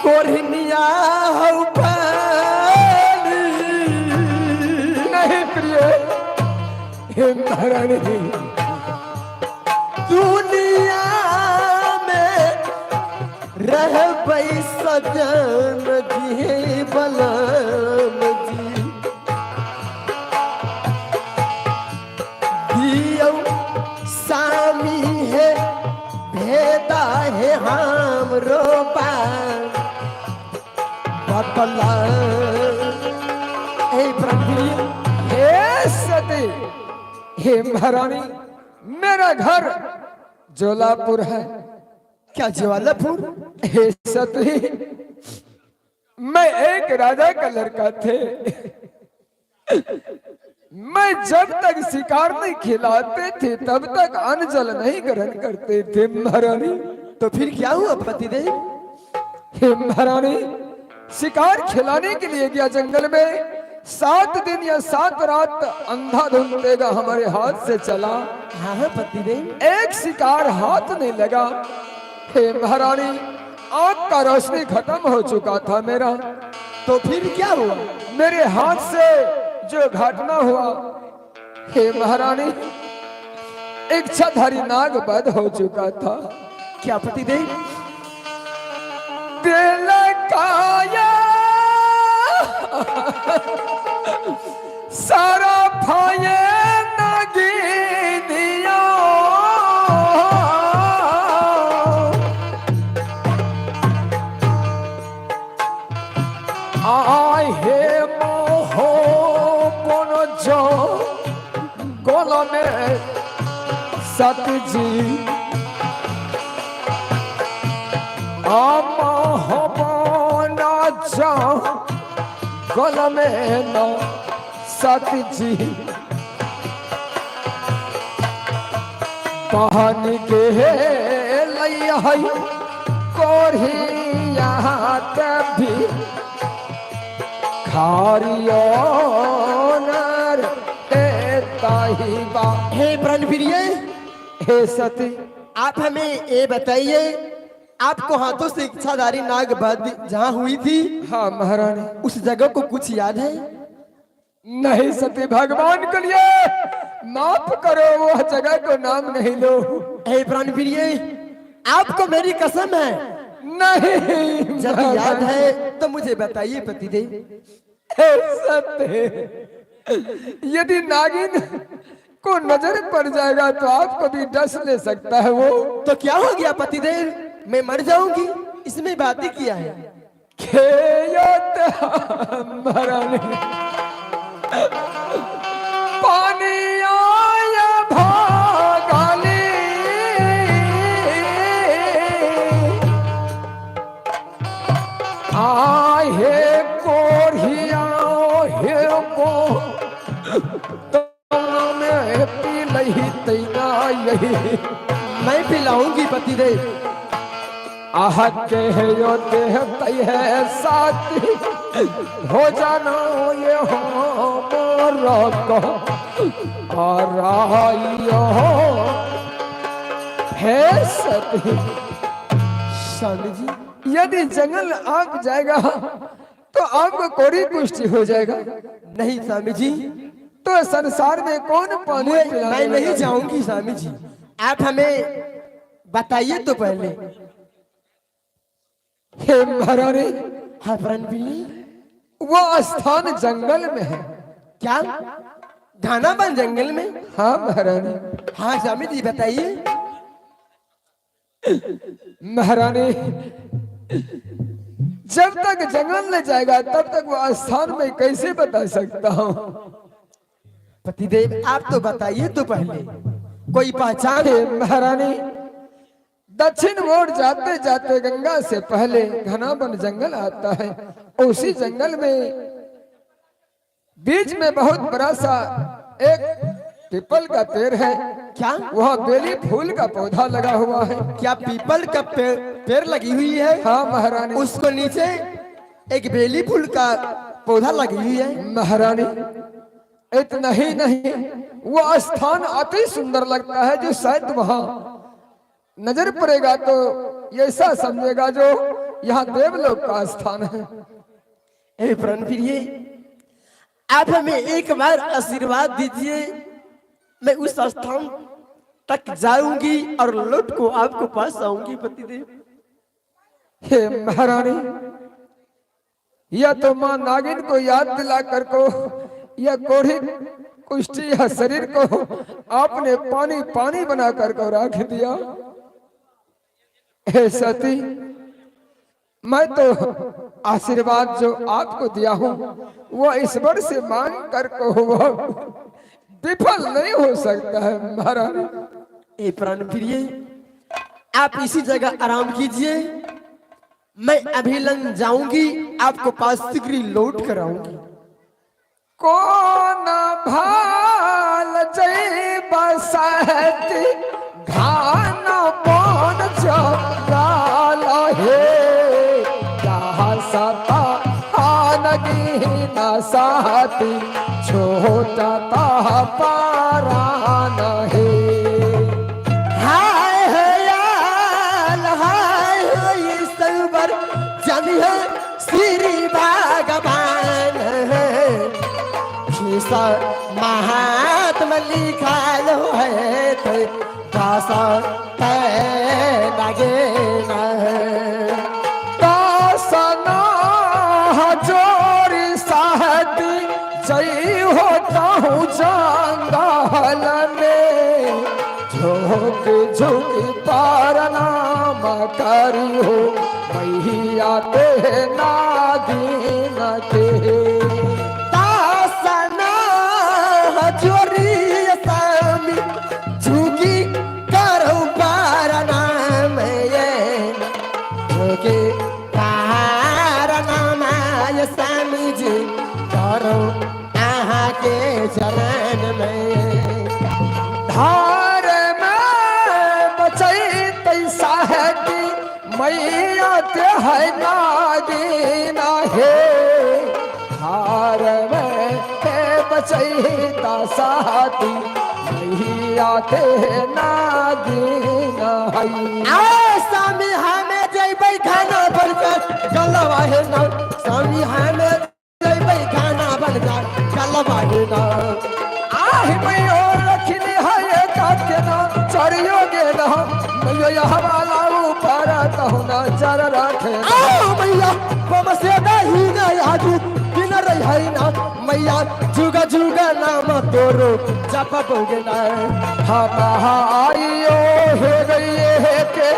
कोरिया नहीं प्रिय, हे महारानी, दुनिया में रह पई सजन जी बलम जी, दियो सामी है भेदा है हम रोपा बतला। हे प्राणप्रिय, हे सती, हे महारानी, मेरा घर जोलापुर है। क्या ज्वालापुर? हे सती, मैं एक राजा का लड़का थे। मैं जब तक शिकार नहीं खिलाते थे तब तक अन्न जल नहीं ग्रहण करते थे महारानी। तो फिर क्या हुआ पतिदेव? हे महारानी, शिकार खिलाने के लिए गया जंगल में, 7 दिन या 7 रात अंधाधुंध तेगा हमारे हाथ से चला। हाँ पतिदेव। एक शिकार हाथ नहीं लगा। हे महारानी, आंख का रोशनी खत्म हो चुका था मेरा। तो फिर क्या हुआ? मेरे हाथ से जो घटना हुआ, हे महारानी, इच्छाधारी नाग वध हो चुका था। क्या पतिदेव? दिल काया सारा फाये नगीनिया, आए हे मोहो कोन जो गोला में सतजी आमा हवन गल में न सती जी पानी के लैया है कोरिया कभी खारियो नर ताहिबा। हे प्राणप्रिय, हे सती, आप हमें ये बताइए, आपको हाथों से इच्छाधारी नाग वध जहाँ हुई थी, हाँ महारानी, उस जगह को कुछ याद है? नहीं सती, भगवान के लिए माफ करो, वह जगह को नाम नहीं लो। हे प्राणप्रिय, आपको मेरी कसम है, नहीं जब याद है तो मुझे बताइए पतिदेव। हे सती, यदि नागिन को नजर पड़ जाएगा तो आपको भी डस ले सकता है वो। तो क्या हो गया पतिदेव, मैं मर जाऊंगी, इसमें बात ही किया है। महारानी, पानी आया भागाली आहे कोरिया हे को में पी लही तैना यही मैं पिलाऊंगी पतिदेव। आह के यो देह तय है साथी हो जाना ये हो मोरा को आराइयो हे सती। स्वामी जी, यदि जंगल आग जाएगा तो आपको कोरी कुष्ठी हो जाएगा। नहीं स्वामी जी, तो संसार में कौन पानी मैं नहीं जाऊंगी स्वामी जी, आप हमें बताइए तो पहले। हे महारानी, हाँ प्राणप्रिय, वो स्थान जंगल में है। क्या घानाबन जंगल में? हाँ महारानी। हाँ स्वामी जी बताइए। महारानी, जब तक जंगल न जाएगा तब तक वो स्थान में कैसे बता सकता हूँ। पतिदेव आप तो बताइए तो पहले, कोई पहचान है? महारानी, दक्षिण ओर जाते जाते गंगा से पहले घनाबन जंगल आता है। उसी जंगल में बीच में बहुत बड़ा सा एक पीपल का पेड़ है। क्या वहाँ बेली फूल का पौधा लगा हुआ है। क्या पीपल का पेड़ लगी हुई है? हाँ महारानी। उसको नीचे एक बेली फूल का पौधा लगी हुई है। महारानी, इतना ही नहीं, वो स्थान अति सुंदर लगता है, जो शायद वहाँ नजर पड़ेगा तो ऐसा समझेगा जो यहाँ देवलोक का स्थान है। हे प्राणप्रिय, आप हमें एक बार आशीर्वाद दीजिए, मैं उस स्थान तक जाऊंगी और लौट को आपको पास आऊंगी पतिदेव। हे महारानी, या तो माँ नागिन को याद दिला कर को, या कोढ़ी कुष्ठी या शरीर को आपने पानी पानी बना कर को रख दिया। हे सती, मैं तो आशीर्वाद जो आपको दिया हूँ वो ईश्वर से मांग कर को वो विफल नहीं हो सकता है महारानी। हे प्राणप्रिय, आप इसी जगह आराम कीजिए, मैं अभी लंग जाऊंगी, आपको पास शीघ्र लौट कर आऊंगी। कौन भाल जय बसती घान पौन चल हे सता नगी न साती छोटा पारान हे। हाय हयाल हाय होई सबर जनिए श्री भगवान खिसा महात्मा लिखाल है तो दासा लगे न दासना जोरी साहती जय होता हूँ जंगल में झोंक झोंक पारनाम करी हो मैया ते नादीन के। दासना जोरी सामी झुकी करो पारनाम ये झुकी पारनाम ये सामी जी मैया ते है नागिना हे हार में है बचैता साथी मैया ते नागिना है स्वामी हमें जैबै खाना बनकर गलवा है ना स्वामी हमें जैबै खाना बनकर गलवा है ना आहि मैयो रखनी है काके ना चरियो गे ना मैयो यह वाला ऊपर कहू ना चर रखे आओ मैया बम से दही ना आजू बिन रही है ना मैया जुगा जुगा नाम तोरो जप बोगे ना हमारियो हो गई है के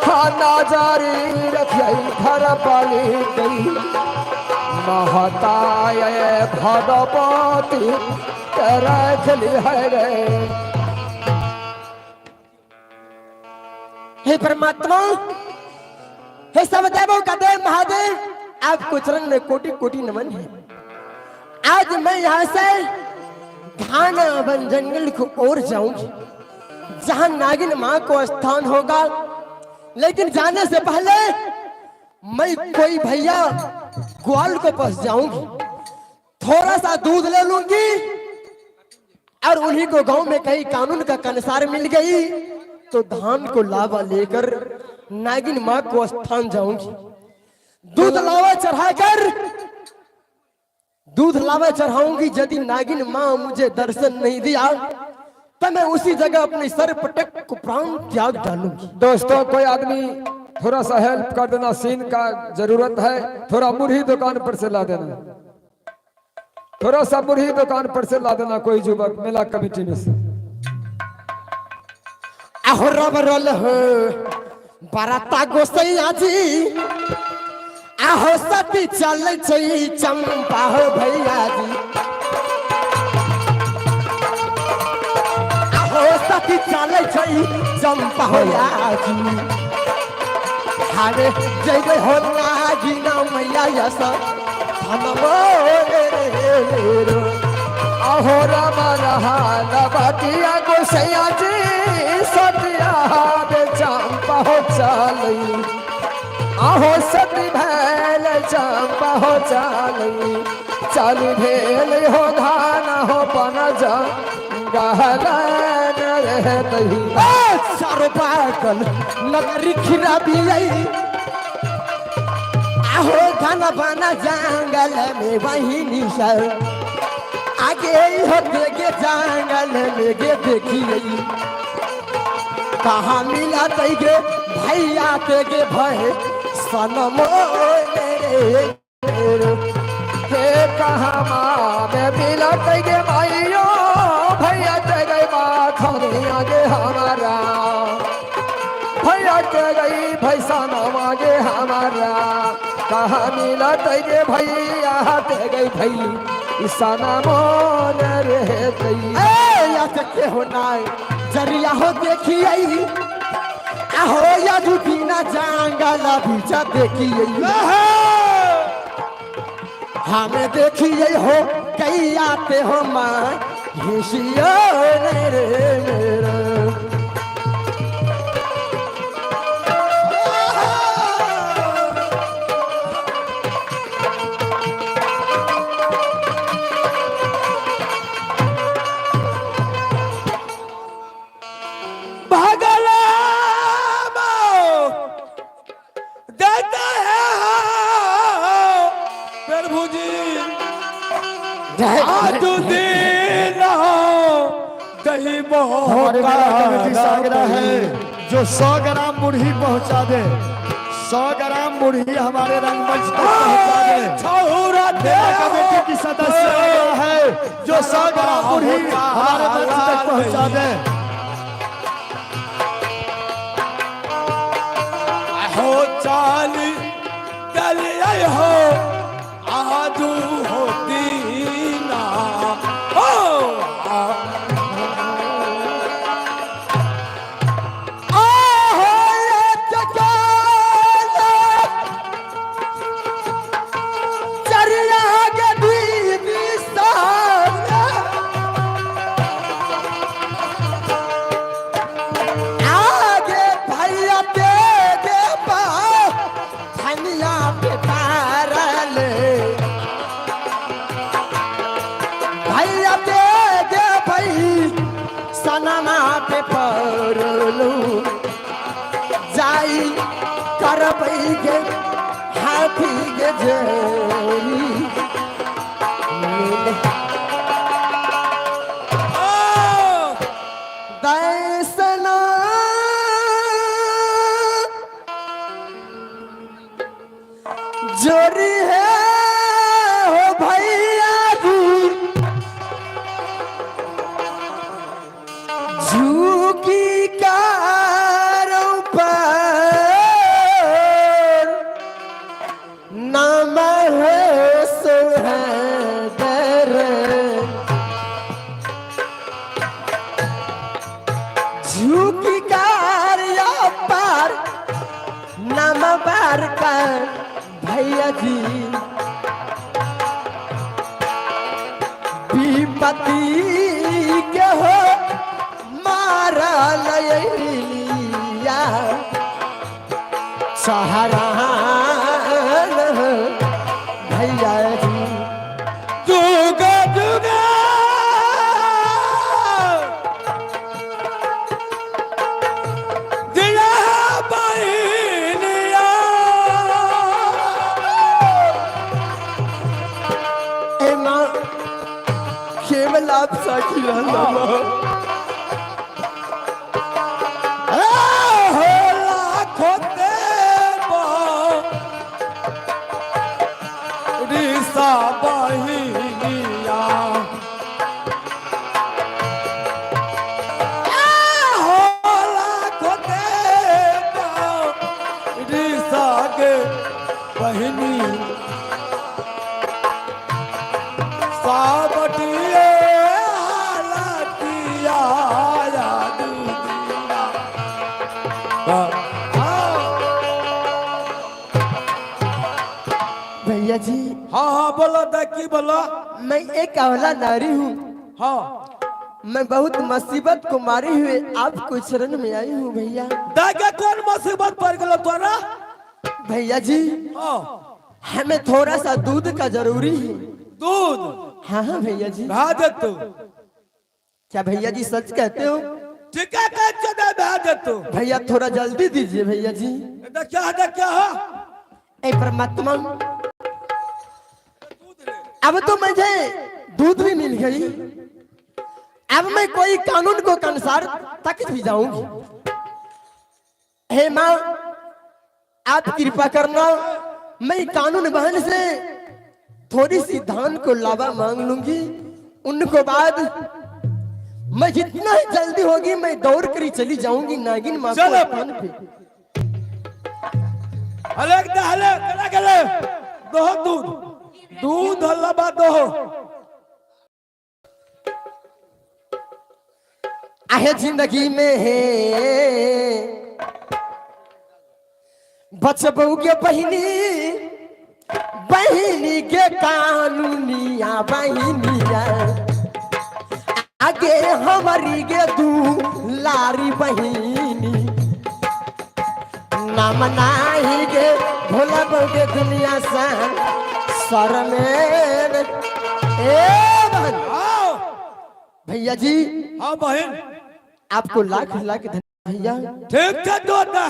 खाना जारी रखिए घर पाली गई महताय भगवती रखली है रे हे परमात्मा हे सब देवों का देव महादेव आपको चरण में कोटि कोटि नमन है। आज मैं यहाँ से घाना बन जंगल को ओर जाऊंगी जहाँ नागिन माँ को स्थान होगा, लेकिन जाने से पहले मैं कोई भैया ग्वाल को पास जाऊंगी, थोड़ा सा दूध ले लूंगी और उन्हीं को गांव में कहीं कानून का कंसार मिल गई तो धान को लावा लेकर नागिन माँ को स्थान जाऊंगी। दूध लावा चढ़ाऊंगी। यदि नागिन माँ मुझे दर्शन नहीं दिया तो मैं उसी जगह अपने सर पटक को प्राण त्याग डालूंगी। दोस्तों कोई आदमी थोड़ा सा हेल्प कर देना, सीन का जरूरत है, थोड़ा मुरही दुकान पर से ला देना, थोड़ा सा मुरही दुकान पर से ला देना कोई युवक मेला कमेटी में से। अहो रब रोल हो बराता गोसैया जी, अहो सती चल चंपा हो भैया जी, अहो सती चल चंपा हो जी, हरे जय जय हो नागिना मैया यस अहो राम रहा लबटिया गोसैया जी सतिया चंपा हो चली, आहो सती भैल चंपा हो चली, चली भेल हो धान हो पन गहलन रहती चारो पाकल नगरी खिरा भी आहो खाना पाना जंगल में वही निशा आगे हो देखे जंगल में गे देखिए कहाँ मिला तेगे भैया तेगे भय सनम हे कहाँ माँ में मिला तेगे भाइयों भैया तेगे माँ खाने आगे हमारा भैया के गई भैसा नाम आगे हमारा कहाँ मिला तेगे भैया ते गई भई ईसा नाम रहते या के होना जरिया हो देखिए आहो या बिना जंगल बीचा देखिए हमें देखिए हो कई आते हो माँ घिसियो रे हमारे कमेटी से आग्रह है जो 100 ग्राम मुरही पहुंचा दे, 100 ग्राम मुरही हमारे रंगमंच तक पहुंचा दे। मेला कमेटी की सदस्य आग्रह है जो 100 ग्राम मुरही हमारे मंच तक पहुंचा दे। हो चाली गलिया हो आदू होती ना हो बैगे हाथी के जोरी मिले दैसना जोरी है हो भैया जी झुकी कारों पर नाम है सुहैदर झुकी कारों पर नाम बार कर भैया जी विपत्ति के हो मारा लैया सहारा भैया जी दुगा दुगा दिला बहिनिया ए माँ केवल आप साखी रहना रिसा बहिनिया होला खोते रिसा के बहिनी साबटिए हालतिया याद दिया भैया जी हाँ हाँ बोलो की बोलो मैं एक अवला नारी हूँ हाँ मैं बहुत मुसीबत को मारे हुए आपको शरण में आई हूँ भैया दागे कौन मुसीबत पड़ गलो तोरा भैया जी हाँ हमें थोड़ा सा दूध का जरूरी है दूध हाँ हाँ भैया जी भाजत तू क्या भैया जी सच कहते हो ठीक है भाजत तू भैया थोड़ा जल्दी दीजिए भैया जी क्या हो ए परमात्मा अब तो मुझे दूध भी मिल गई अब मैं कोई कानून को अनुसार तक भी जाऊंगी हे माँ आप कृपा करना मैं कानून बहन से थोड़ी सी धान को लावा मांग लूंगी उनको बाद मैं जितना ही जल्दी होगी मैं दौड़ कर ही चली जाऊंगी नागिन माँ को चलो। स्थान पे हले करा गले दो दूध दूध हलवा दो आहे जिंदगी में है बचबू के बहिनी बहिनी के कानूनिया बहिनिया आगे हमारी के दू लारी बहिनी नाम नाही गे भोला बहू के दुनिया से सर में ए बहन आओ भैया जी हाँ बहन आपको लाख लाख धन्यवाद भैया ठीक है दोता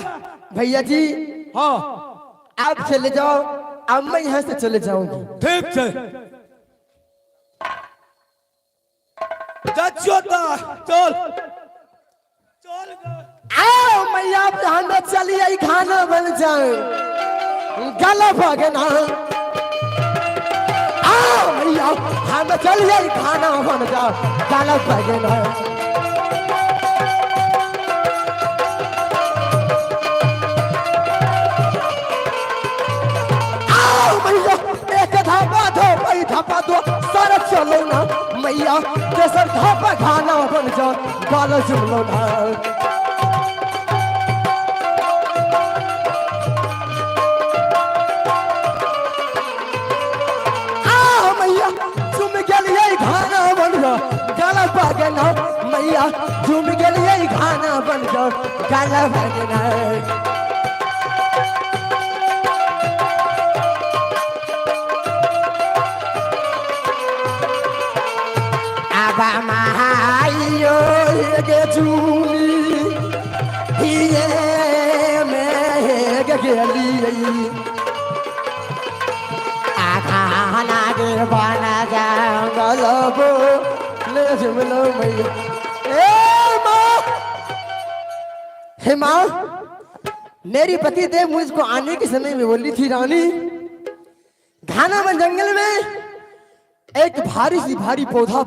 भैया जी हाँ आप चले जाओ अब मैं यहाँ से चले जाऊंगी ठीक है चल चल आओ मैं आप यहाँ में चली आई खाना बन जाए गला भगना आओ भैया हम चली आई खाना बन जाओ गला भगना धापा दो भाई धापा दो सारा चलो ना मैया केसर धापा खाना बन जाओ गालो जुमलो ना मैया चुम गेलिए खाना बन जाओ गाला भागना मैया चुम गेलिए खाना बन जाओ गाला भागना Mahayo Getuni, he me Geli. आखा लागे बना जंगल बोले जुमलो मैया। ए माँ, हे माँ, मेरी पति देव मुझको आने के समय में बोली थी रानी, घाना वन जंगल में एक भारी सी भारी पौधा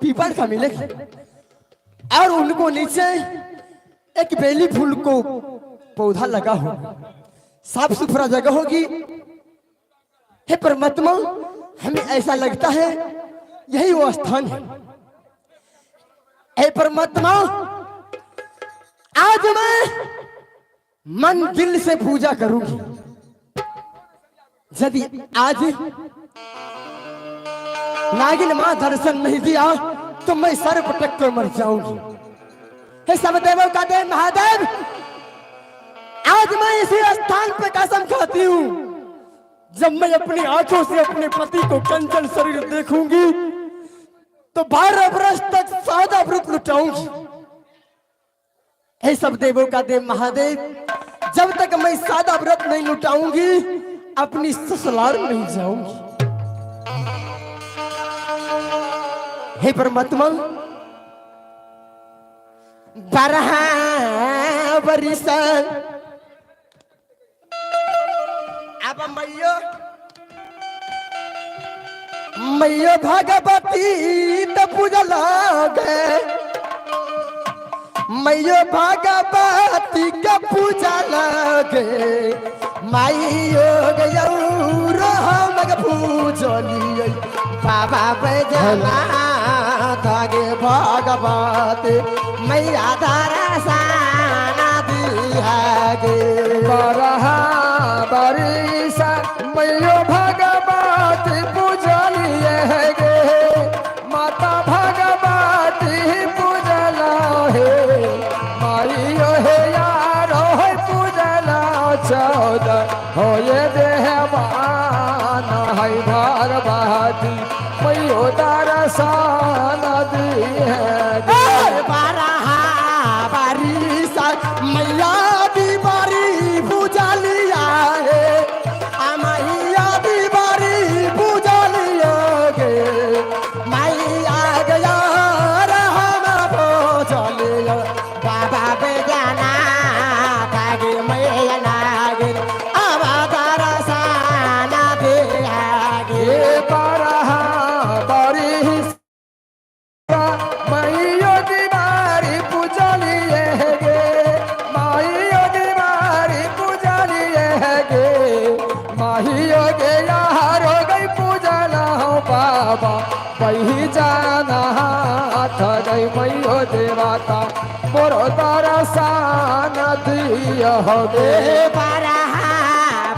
पीपल का मिलेगा और उनको नीचे एक बेली फूल को पौधा लगा हो, साफ सुथरा जगह होगी। हे परमात्मा, हमें ऐसा लगता है यही वो स्थान है। हे परमात्मा, आज मैं मन दिल से पूजा करूंगी। यदि आज नागिन मां दर्शन नहीं दिया तो मैं सर पटक कर मर जाऊंगी। हे सब देवों का देव महादेव, आज मैं इसी स्थान पे कसम खाती हूँ, जब मैं अपनी आंखों से अपने पति को कंचन शरीर देखूंगी तो 12 वर्ष तक सादा व्रत लुटाऊंगी। हे सब देवों का देव महादेव, जब तक मैं सादा व्रत नहीं लुटाऊंगी अपनी ससुराल नहीं जाऊंगी। हे परमात्मा, बराबरी से अब मैयो भगवती तो पूजा लागे, मैयो भगवती का पूजा लागे, माइयो गौर हम पूजलिए बाबा बैजना धागे भगवती मैया दरसाना दिहागे। बरिसा मैयो भगवती पूजलिए गे, माता भगवती पूजला हे, माइयो हे यारो हे पूजला 14 हो ये देहवान है भगवती मैयो दरसान दिहागे। बरिसा मैया दी बारी पूजा लिया है, मैया दी बारी पूजा लिया गे, मैया गया हम पूजा लिया बाबा बेजाना तागे मैया नागे अब दरसाना दिहागे। मैयो दीवारी पूजलिए गे, माइयो दीवारी पूजलिए गे, माहियो गे यार हो गई पूजना हो बाबा वही जाना था गई मैयो देवाता मोरो दरसान दिया हो गे।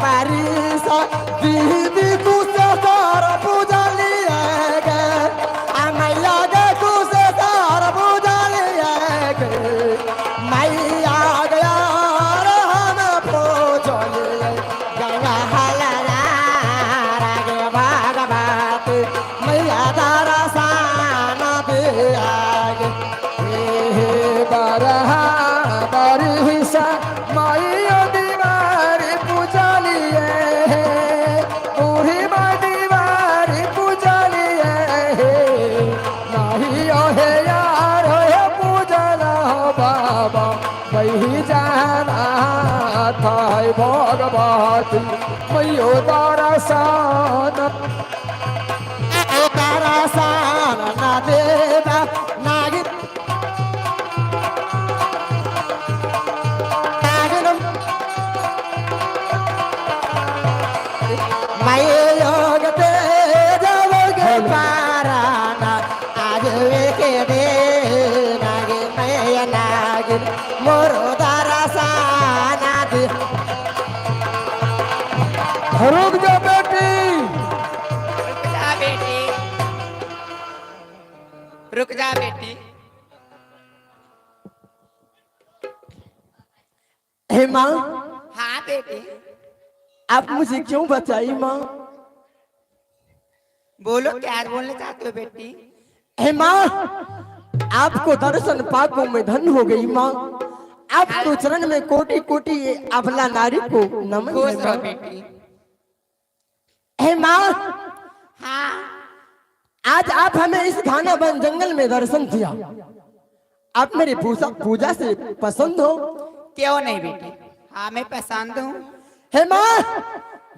बरिसा दीदी कुसे सार पूजा लिया गे, मैया गे कुसे सार पूजा लिया गे, मैया गया हम पूजा लिया गंगा हलरा गे भगवती मैया दरसान दिहागे। बरिसा माइयो दीवारी पूजलिए बूढ़ी माँ दीवारी पूजलिए नाहियो हे यार हे पूजना हो बाबा वही जाना था भगवती मैयो दरसान दरसान न देवा नागिन योग तेजोगे पाराना आज के दे नागे मैया नागिन मोरो दरसाना दे। रुक जा बेटी, रुक जा बेटी। हे माँ, हाँ बेटी, आप मुझे क्यों बचाई माँ? बोलो क्या बोलना चाहते हो बेटी? हे माँ, आपको दर्शन पाको मैं धन हो गई माँ। आपको चरण में कोटि कोटि ये अबला नारी को नमन खुश है रहो माँ। बेटी। हे माँ, हाँ आज आप हमें इस घाना बन जंगल में दर्शन दिया। आप मेरी पूजा से पसंद हो। क्यों नहीं बेटी, हाँ मैं पसंद हूँ। हे माँ,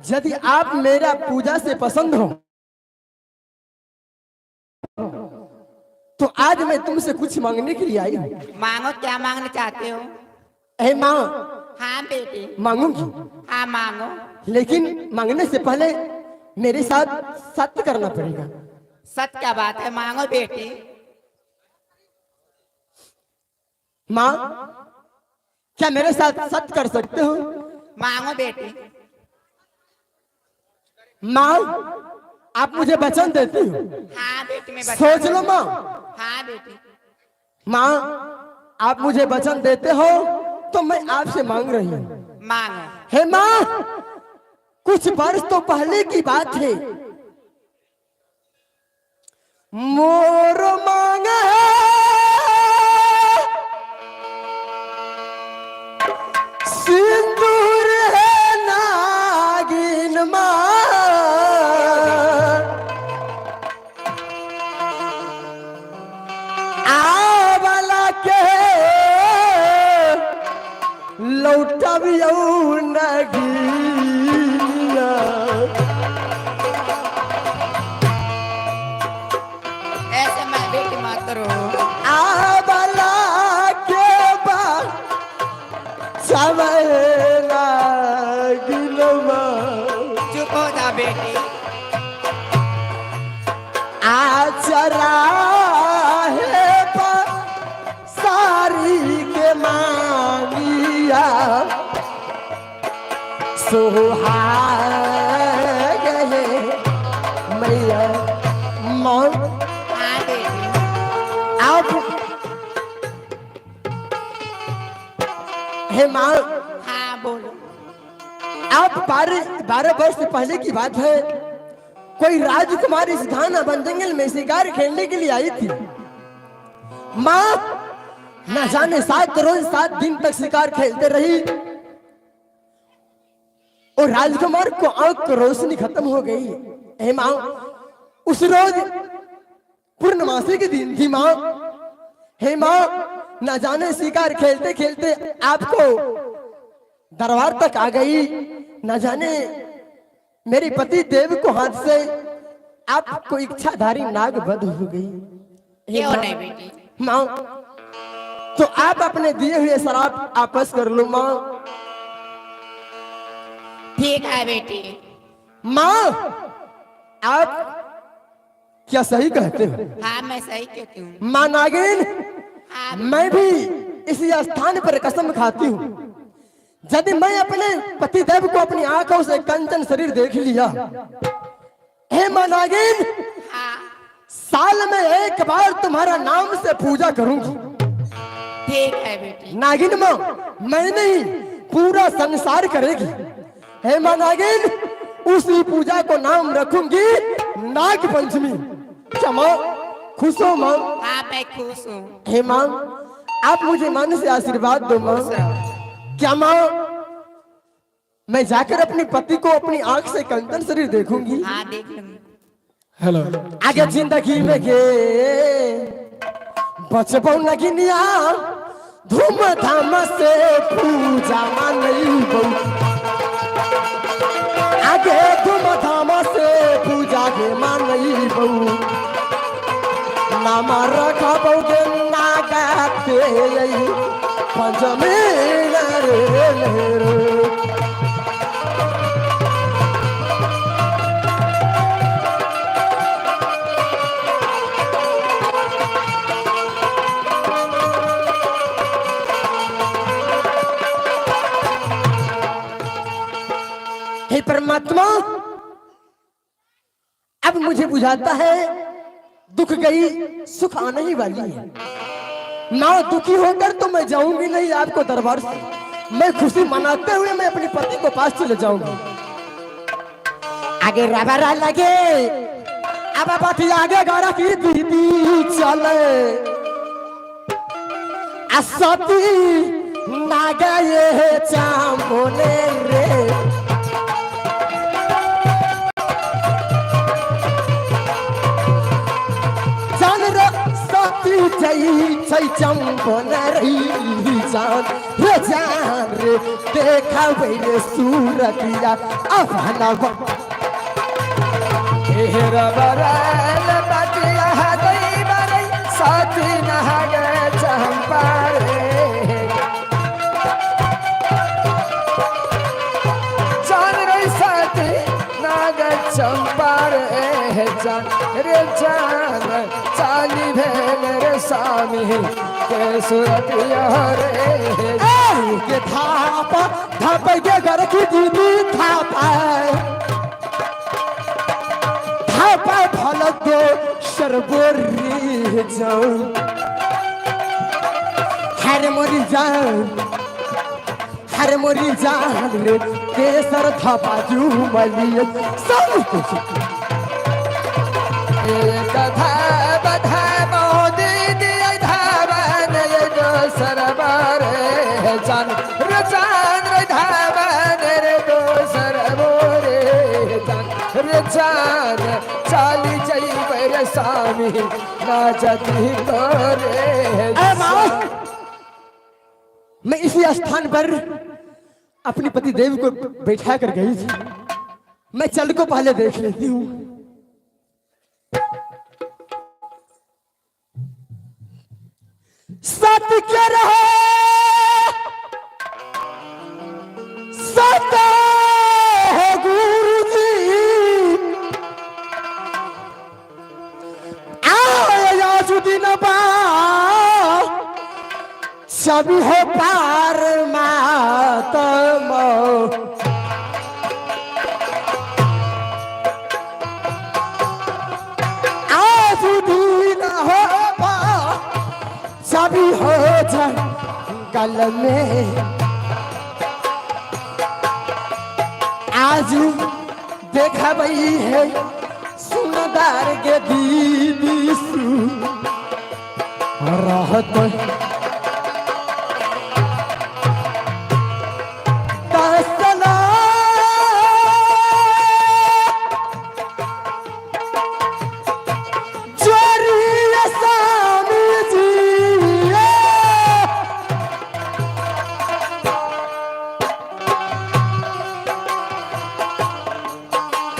यदि आप मेरा पूजा से पसंद हो तो आज मैं तुमसे कुछ मांगने के लिए आई हूँ। मांगो, क्या मांगना चाहते हो? हे माँ, हाँ बेटी। मांगूंगी, हाँ मांगो। लेकिन मांगने से पहले मेरे साथ सत्य करना पड़ेगा। सच क्या बात है, मांगो बेटी। माँ, क्या मेरे साथ सत्य कर सकते हो? मांगो बेटी। माँ, आप मुझे वचन देती हो? हाँ बेटी मैं सोच लो माँ। हाँ बेटी। माँ, आप मुझे वचन देते हो तो मैं आपसे मांग रही हूँ। मांगो। हे माँ, कुछ वर्ष तो पहले की बात है। मोर मांग सिंदूर है नागिन माँ, आवला के लौटबियौ नगिनिया। ऐसे मैं बेटी मत करो। आवला के बा सवेला गिलवा, चुप हो जा बेटी। आचरा है पर सारी के मांगिया, सुहाग है मैया माँ। हाँ बेटी। आप हे माँ, हाँ बोलो। आप 12 वर्ष पहले की बात है। कोई राजकुमारी इस घाना बन जंगल में शिकार खेलने के लिए आई थी। माँ, न जाने 7 रोज 7 दिन तक शिकार खेलते रही और राजकुमार को आंख को रोशनी खत्म हो गई। हे माँ, उस रोज पूर्णमासी के दिन थी माँ। हे माँ, न जाने शिकार खेलते खेलते आपको दरबार तक आ गई। न जाने मेरे पति देव को हाथ से आपको इच्छाधारी नाग बध हो गई। हे क्यों माँ, नहीं बेटी? माँ, तो आप अपने दिए हुए शराब वापस कर लो माँ। ठीक है बेटी। माँ, आप क्या सही कहते हो? हाँ मैं सही कहती हूँ। माँ नागिन, हाँ मैं भी इसी स्थान पर कसम खाती हूँ, यदि मैं अपने पति देव को अपनी आंखों से कंचन शरीर देख लिया, हे माँ नागिन, हाँ साल में एक बार तुम्हारा नाम से पूजा करूंगी। ठीक है बेटी। नागिन माँ, मैं नहीं पूरा संसार करेगी। हे माँ नागिन, उसी पूजा को नाम रखूंगी नाग पंचमी। क्या माँ खुश हो माँ? हाँ मैं खुश हूँ। हे माँ, आप मुझे मन से आशीर्वाद दो माँ। खुश रहो। क्या माँ, मैं जाकर अपने पति को अपनी आंख से कंचन शरीर देखूंगी? हाँ देख लूंगी। हेलो, आगे जिंदगी में गे बचपो नगिनिया, धूमधाम से पूजा मनइबो। आगे धूमधाम से पूजा के मनइबो। नाम रखबो गे नागते पंचमी रे रे। हे परमात्मा, अब मुझे बुझाता है दुख गई सुख आने ही वाली है। ना दुखी होकर तो मैं जाऊंगी नहीं आपको दरबार से, मैं खुशी मनाते हुए मैं अपने पति को पास चले जाऊंगी। आगे रबरा लगे अब बाती आगे गारा की दीदी चले असती ना गए चाम बोले रे जान रे सती जई चंपन रही जान रे देखा रे सूरतिया अफना हेरा बरल बतिया गई बरई साथी नहा गए चंपारे जान रे साथी नाग चंपारे जान रे जान चाली भेल रे स्वामी के सुरतिया रे के थापा थापा के घर की दीदी थापा थापा भल दो शरबोरी जाऊं हर मोरी जान रे केसर थापा जू मलिए सब कुछ कथा बधा मोदी दिया धावन ये दो सरबर जान रजान रे धावन रे दो सरबोरे जान रजान चाली जई बर स्वामी नाचती तोरे मैं इसी स्थान पर अपनी पति देव को बैठा कर गई थी मैं चल को पहले देख लेती हूँ सत्य के रहो सत्य है गुरु जी आजुदीन बा सभी हो पार मातम आजुदीन हो सभी हो जंगल में आज देखा बई है सुनदार के दीदी सु रहत दसना जोरी स्वामी जी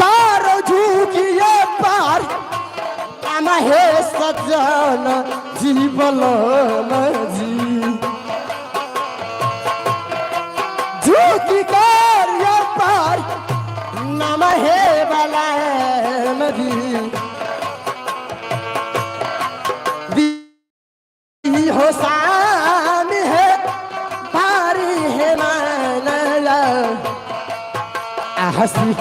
तारो झुकिए पार हे सजन जीवन जी झुकी कर पार नम हे बला जी हो शाम है भारी है मान हसी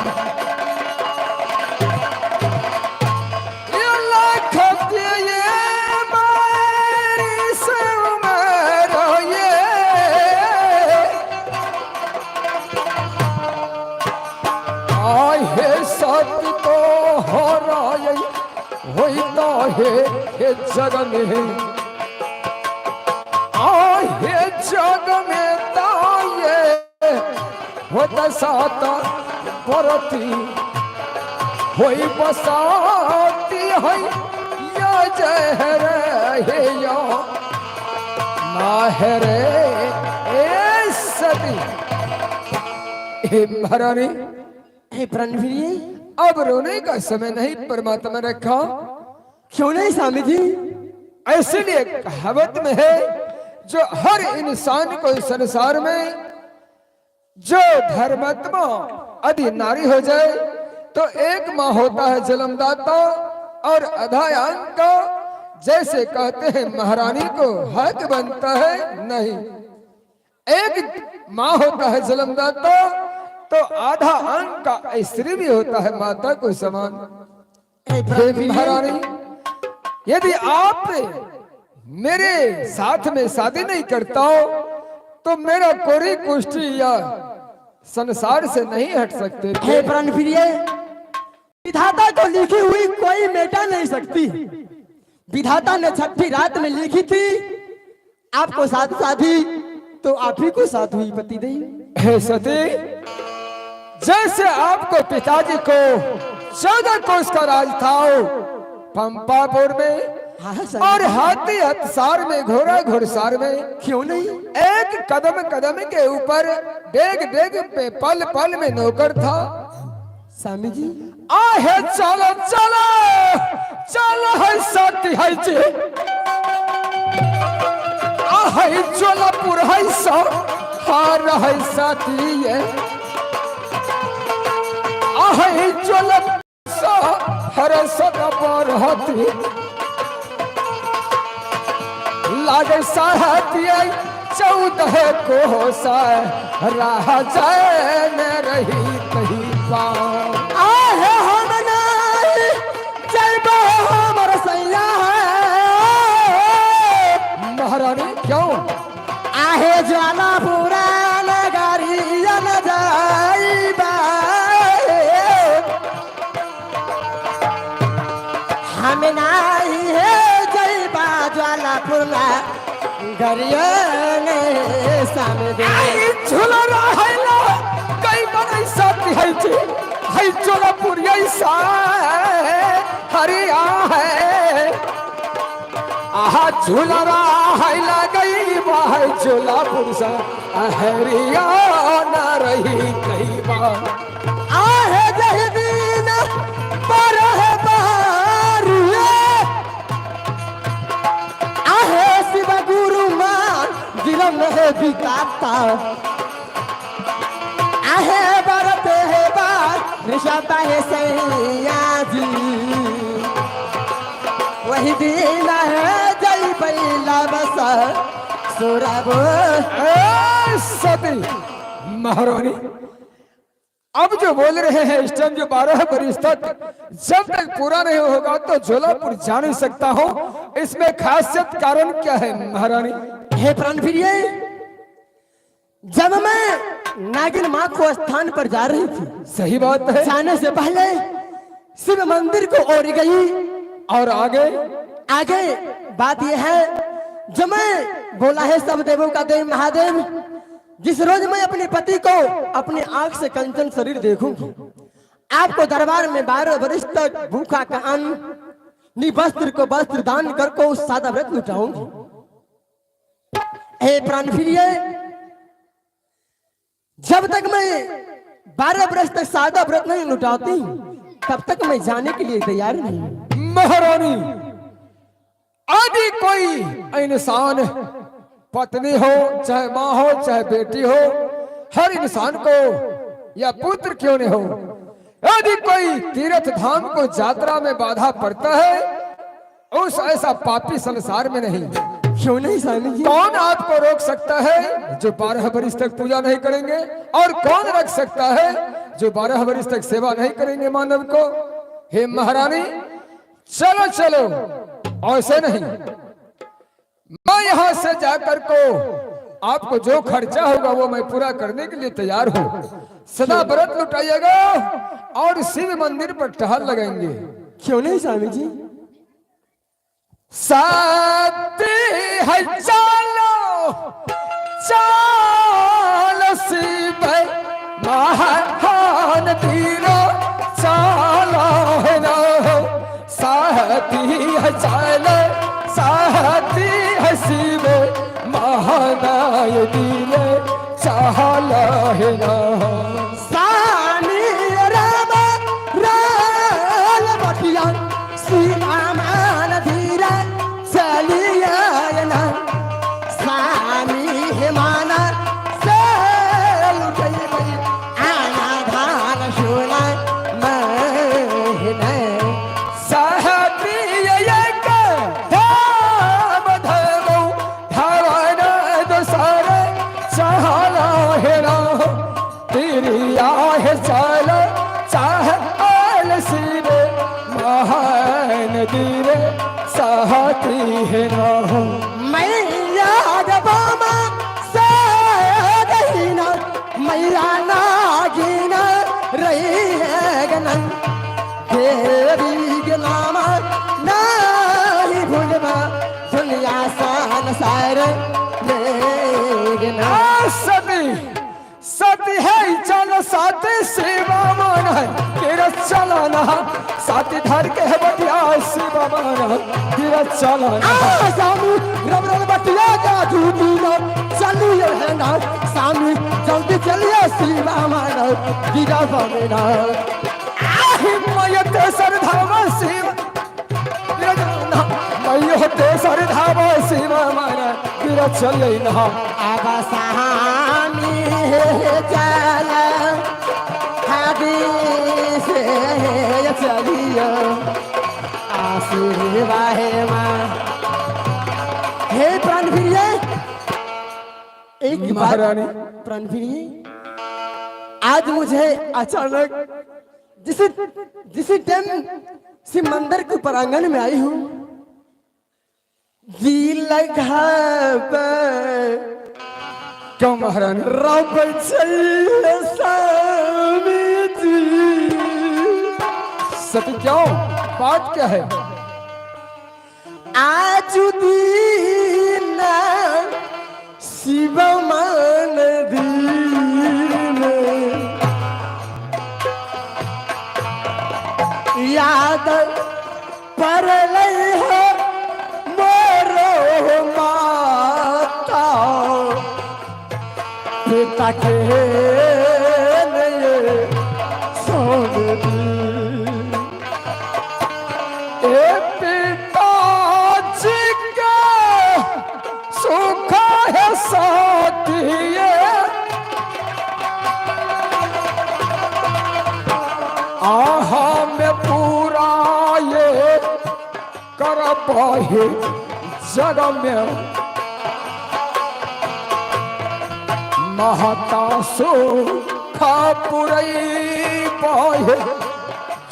हे जग में हे जग में ताये होता सात परती होई बसाती है या जहर हे या माहरे ए सती हे महारानी हे प्रणवीर अब रोने का समय नहीं परमात्मा ने रखा क्यों नहीं स्वामी जी ऐसे लिए कहावत में है जो हर इंसान को इस संसार में जो धर्मात्मा यदि नारी हो जाए तो एक माँ होता है जन्मदाता और आधा अंग का जैसे कहते हैं महारानी को हक बनता है नहीं एक माँ होता है जन्मदाता तो आधा अंग का स्त्री भी होता है माता को समान महारानी यदि आप मेरे साथ में शादी नहीं करता हो तो मेरा कोरी कुष्ठी या संसार से नहीं हट सकते हे प्रणप्रिय विधाता को लिखी हुई कोई मेटा नहीं सकती विधाता ने छठी रात में लिखी थी आपको शादी तो आप ही को साथ हुई पति देव। हे सती, जैसे आपको पिताजी को 14 कोस का राज था पंपापुर में, हाँ सर। और हाथी हथसार में, घोड़ा घुड़सार में, क्यों नहीं? एक कदम कदम के ऊपर, डेग डेग पे, पल पल में नौकर था। स्वामी जी आहे चलो चलो चलो है साथी है जी, आहे जोलापुर है सो हार है साथी ये, आहे जोलापुर सो हर सदा पर होती, लागे साथी 14 कोसा राह जाए न रही कहीं पाओ। आहे हम नहीं जय हमर सैया महारानी क्यों? आहे ज्वाला पूरा नगरिया न जाइबा, हम नहीं है जइबा ज्वालापुर गरिया ने सामने दे। झूला रहला कई बनै साथी है जी, है जोलापुर ऐसा हरिया है, आहा झूला रहला गई बाहर जोलापुर सा हरिया ना रही कई बार। आहे जह दिन पर बारिया, आहे शिव गुरु मान दिलम है बिकाता, आहे बरते है बार ऋषभा है सैया जी, वही दिन है जय बैला बस सुरभ। सती महारानी, अब जो बोल रहे हैं इस टाइम जो 12 बरिस तक जब तक पूरा नहीं होगा तो जोलापुर जा नहीं सकता हूँ, इसमें खासियत कारण क्या है महारानी? हे प्राण प्रिय, जब मैं नागिन माँ को स्थान पर जा रही थी, सही बात है। जाने से पहले शिव मंदिर को ओर गई, और आगे आगे बात यह है, जो मैं बोला है सब देवों का देव महादेव, जिस रोज मैं अपने पति को अपने आंख से कंचन शरीर देखूंगी, आपको दरबार में 12 वर्ष तक भूखा का अन्न, निवस्त्र को वस्त्र दान कर को सादा व्रत लुटाऊंगी। हे प्राण प्रिय, जब तक मैं 12 वर्ष तक सादा व्रत नहीं लुटाती तब तक मैं जाने के लिए तैयार नहीं। महारानी, यदि कोई इंसान, पत्नी हो चाहे माँ हो चाहे बेटी हो, हर इंसान को या पुत्र क्यों नहीं हो, यदि कोई तीर्थ धाम को यात्रा में बाधा पड़ता है उस ऐसा पापी संसार में नहीं। क्यों नहीं स्वामी जी? कौन आपको रोक सकता है जो 12 वर्ष तक पूजा नहीं करेंगे, और कौन रख सकता है जो 12 वर्ष तक सेवा नहीं करेंगे मानव को? हे महारानी, चलो चलो, ऐसे नहीं, मैं यहां से जाकर को आपको जो खर्चा होगा वो मैं पूरा करने के लिए तैयार हूं। सदा व्रत लुटाइएगा और शिव मंदिर पर टहल लगाएंगे। क्यों नहीं स्वामी जी? साथी है चलो चलो शिव महान तीरो चलो है ना, साथी है चलो, साथी है शिव महानाय दिले चलो है ना। सानी राम राल बटिया सीमा मान धीरा चलिया ना, सानी हिमाना से लुटई गई आना धान सोना महीने। साथी एक धाम धमो धावन दोसर चहला है ना, तेरी आह चल चाह आल शिव महान दीरे साथी है ना। मैया बामा से दहीना, मैया नागिना रही है गनन, देवी के नाम नहीं भूलवा दुनिया संसार में गनन। तेरा साथ सेवा माना है तेरा चलाना साथ धर के है बटिया सेवा माना तेरा चलाना सामू रब रब बटिया का झूठी ना चलिए है ना सामू जल्दी चलिए शिवा मानो गिरा बमेना हिम्मत सरधावा सेवा तेरा चलाना मैं ते सरधावा सेवा माना तेरा चलना अब सामी चला हादी से चलियो आशीर्वाद है माँ हे प्राण प्रिय एक बात महारानी प्राण प्रिय आज मुझे अचानक जिस टाइम से मंदिर के प्रांगण में आई हूँ दिल लगा क्यों महारानी रब चाहिए स्वामी जी सती क्यों बात क्या है आज दीन शिव मान दीन याद पर लई हो मोरो माता पिता के लिए सोन दी ए पिताजी का सुख है साथिये आहा मैं पूरा ये कर पाए जग में महता सुखा पुरई पाए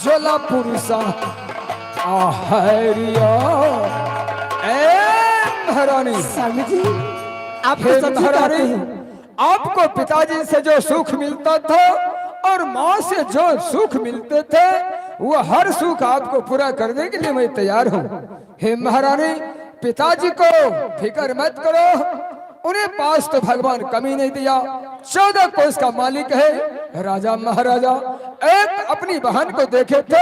जला पुरुषा आहरिया ए महारानी स्वामी जी आप हे सच्ची महारानी कहते हैं आपको पिताजी से जो सुख मिलता था और माँ से जो सुख मिलते थे वो हर सुख आपको पूरा करने के लिए मैं तैयार हूँ हे महारानी पिताजी को फिक्र मत करो उन्हें पास तो भगवान कमी नहीं दिया 14 कोष का मालिक है राजा महाराजा एक अपनी बहन को देखे थे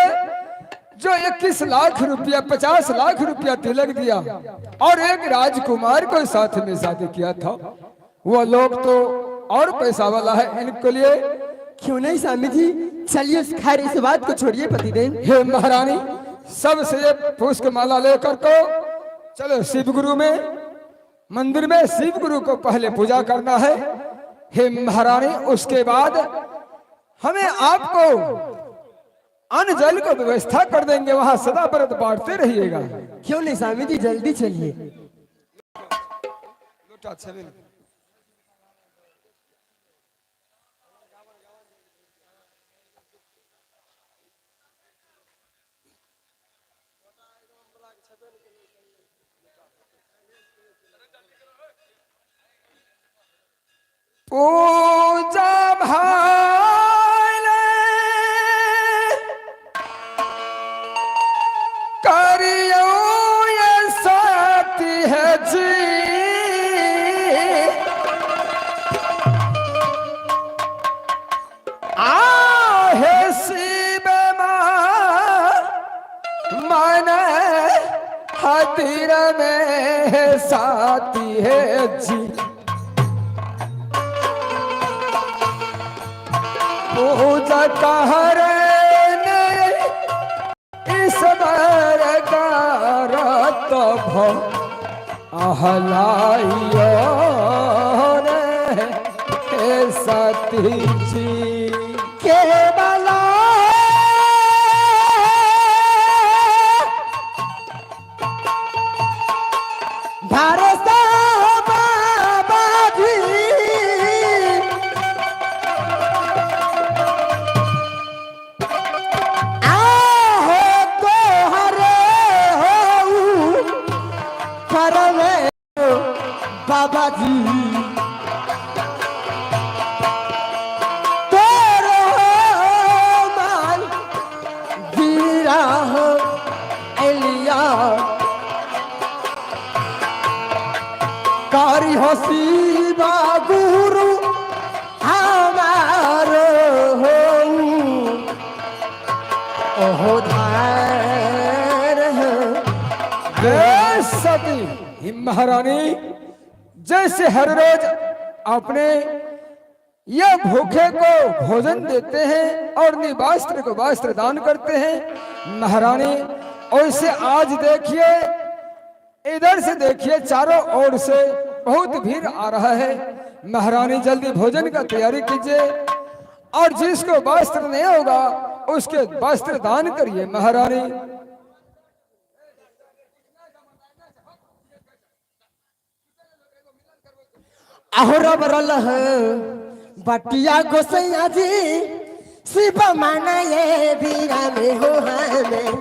जो 21 लाख रुपया 50 लाख रुपया तिलक दिया और एक राजकुमार को साथ में शादी किया था वो लोग तो और पैसा वाला है इनके लिए क्यों नहीं स्वामी जी चलिए खैर इस बात को छोड़िए पतिदेव हे महारानी सबसे ये पुष्प माला लेकर को चलो शिव गुरु में मंदिर में शिव गुरु को पहले पूजा करना है हे महारानी उसके बाद हमें आपको अन्न जल को व्यवस्था कर देंगे वहां सदा व्रत बांटते रहिएगा क्यों नहीं स्वामी जी जल्दी चलिए पूजा भाले करियो ये साथी है जी आहे शिव मन हतीर में साथी है जी पूजा कहरे ईश्वर गारत भ आहलाइयो रे सती जी के बला भारत बाबा जी बाबा जी तेरे मान वीरा एलिया कारी हो शिवा गुरु हमारो ओहो धार हो। ए सती महारानी, जैसे हर रोज अपने यह भूखे को भोजन देते हैं और निवास्त्र को वस्त्र दान करते हैं महारानी, वैसे आज देखिए, इधर से देखिए, चारों ओर से बहुत भीड़ आ रहा है। महारानी जल्दी भोजन का तैयारी कीजिए और जिसको वस्त्र नहीं होगा उसके वस्त्र दान करिए महारानी। अहोरा बरल है बटिया गोसैया जी, शिव माना ये बीरा में हो हमें।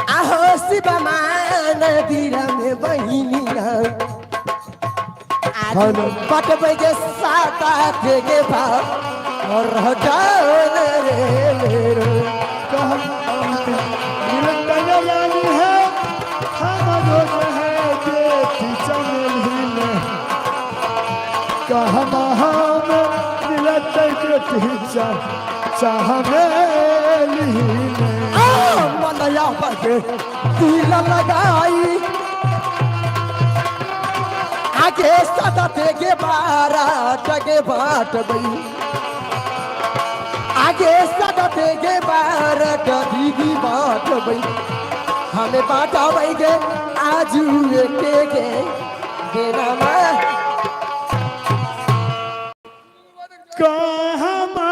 आहो शिव माना बीरा में बहिनिया, आज बटबे के साता के बा और हटाओ रे रे। यानी है हम जो है देखी चमेली में, कहमा हम मिलते देखी चमेली में। मनया बगे तिल लगाई, आगे सदा देगे बारा जगे बाट गई, आगे सदा देगे बारा दीदी बाट गई। हमें बाटा बैगे आज के बेरा में कहमा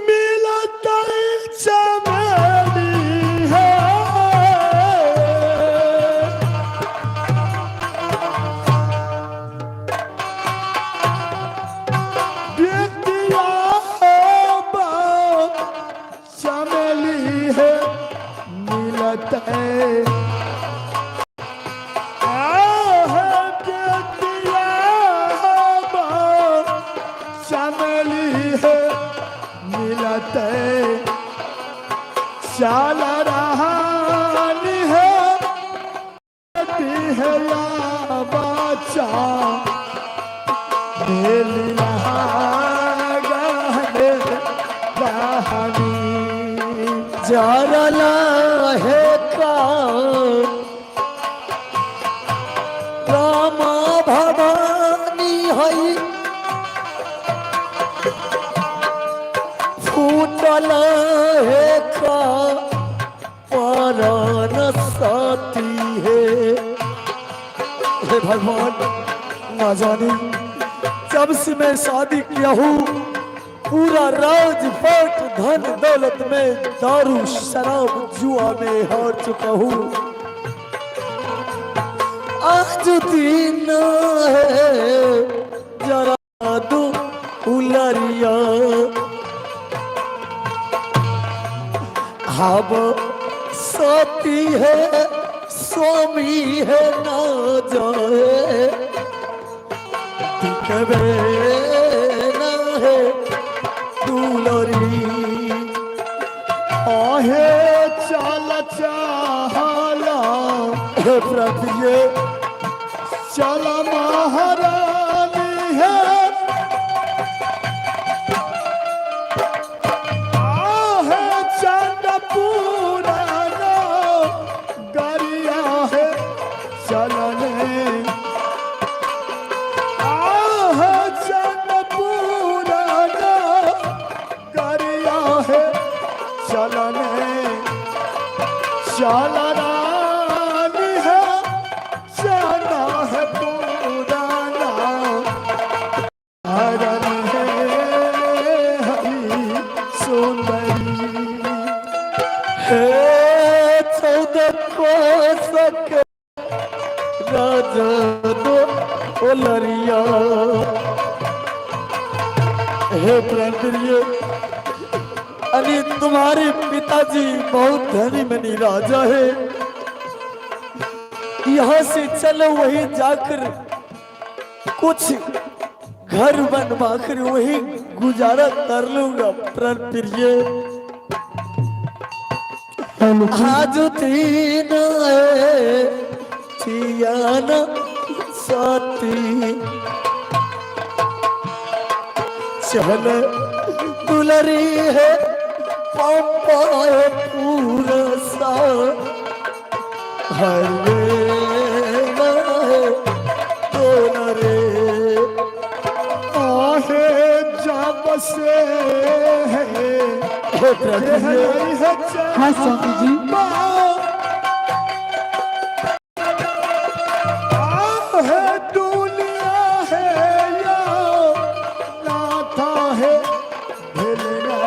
मिलता चमेली है। बेटिया चमेली है मिलता चमेली है मिलते चाल रहानी है या बच्चा जरला है का रामा भवानी हई, फूटल है का परान साथी है। हे भगवान, ना जाने जब से मैं शादी किया हूँ पूरा राजपाट धन दौलत में दारू शराब जुआ में हार चुका हूँ। आज दिन है जरा दो उलरिया, हम सती है स्वामी है ना जाए, दिखबे ना है दुलरी। आहे चल चाहला हे प्रभु चल महारानी है, आहे चंद पुराना गरिया है चलने, आहे चंद पुराना गरिया है चलने। चल रानी है जाना है पुराना, हरन है हरी सुंदरी। हे 14 कोसक राजा दो ओलरिया। हे प्रिय, अभी तुम्हारे पिताजी बहुत धनी मनी राजा है, यहाँ से चलो वहीं जाकर कुछ घर बनवाकर वहीं गुजारा कर लूंगा। प्रिय आज दिन है चियाना साथी, चल दुलरी है पंपा पूरा सा हरे रे आहे जब से है हाँ स्वामी जी है दुनिया है या नाथा है हिलना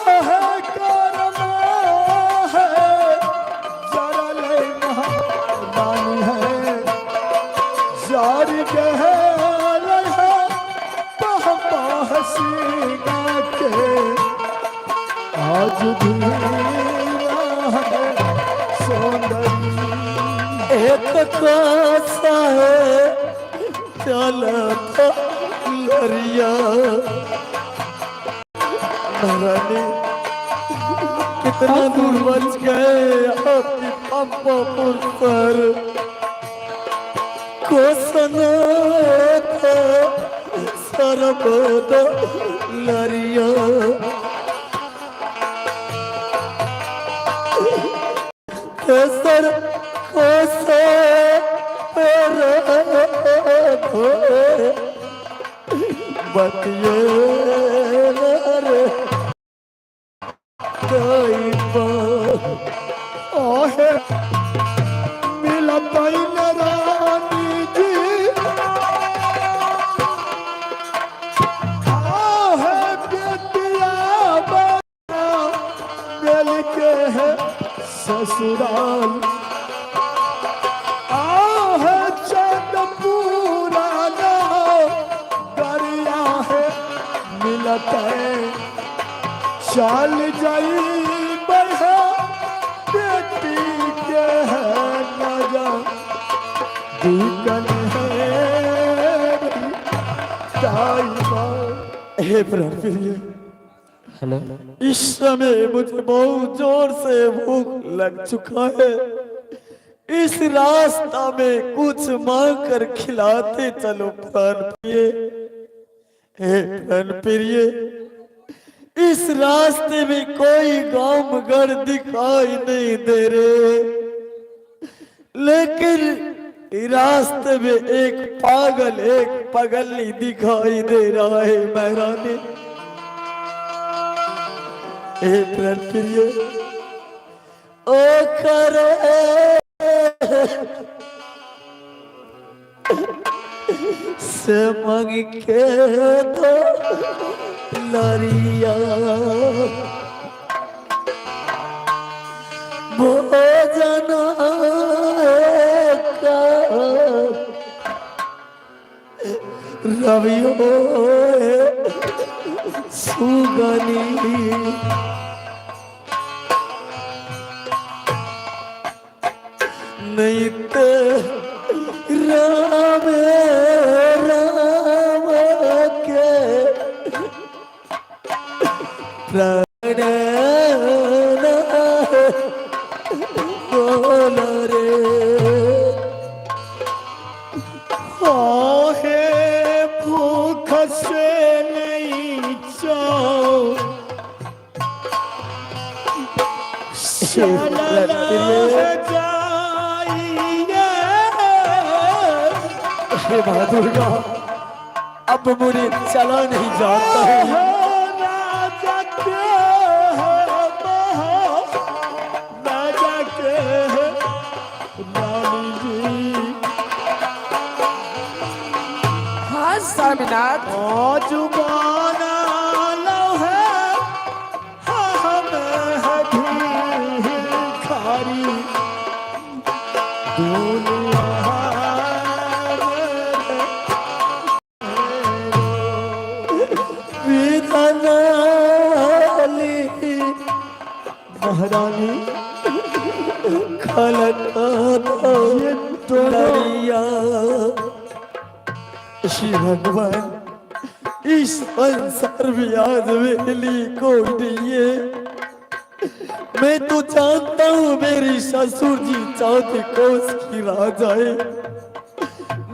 है कर्म है जरा ले महारानी है जारी कह हसीना के आज भी सौंदर्य एक कासा है चलता लरिया महारानी कितना दूर बच गए आपकी पंपापुर पर कोसना था सरबत लरिया केसर कोसे पर बतिये रे कोई ओहे मिला पैन रानी जी आहे बेटिया बना मिल के है ससुराल आहे चंद पुराना दरिया है मिलत है चल जाई बढ़ा बेटी के है नजा दीकन है ताईबा हे प्रभु इस समय मुझे बहुत जोर से भूख लग चुका है इस रास्ता में कुछ मांग कर खिलाते चलो प्राण प्रिय हे प्राण प्रिय इस रास्ते में कोई गांव घर दिखाई नहीं दे रहे लेकिन रास्ते में एक पगली दिखाई दे रहा है महारानी हे प्राण प्रिय ओ करे से मांग के दो लरिया भोजन का रवियो सुगनी नहीं तो राम राम के प्राण बोल रे आहे भूख से नहीं जाओ हे बहादुर का अब मुझे चला नहीं जाता है हाँ स्वामीनाथ जुबाना लो है हम है भिखारी महारानी खलरिया श्री भगवान इस संसार में आज वेली कोई नहीं है मैं तो जानता हूँ मेरी ससुर जी 4 कोस की राजा है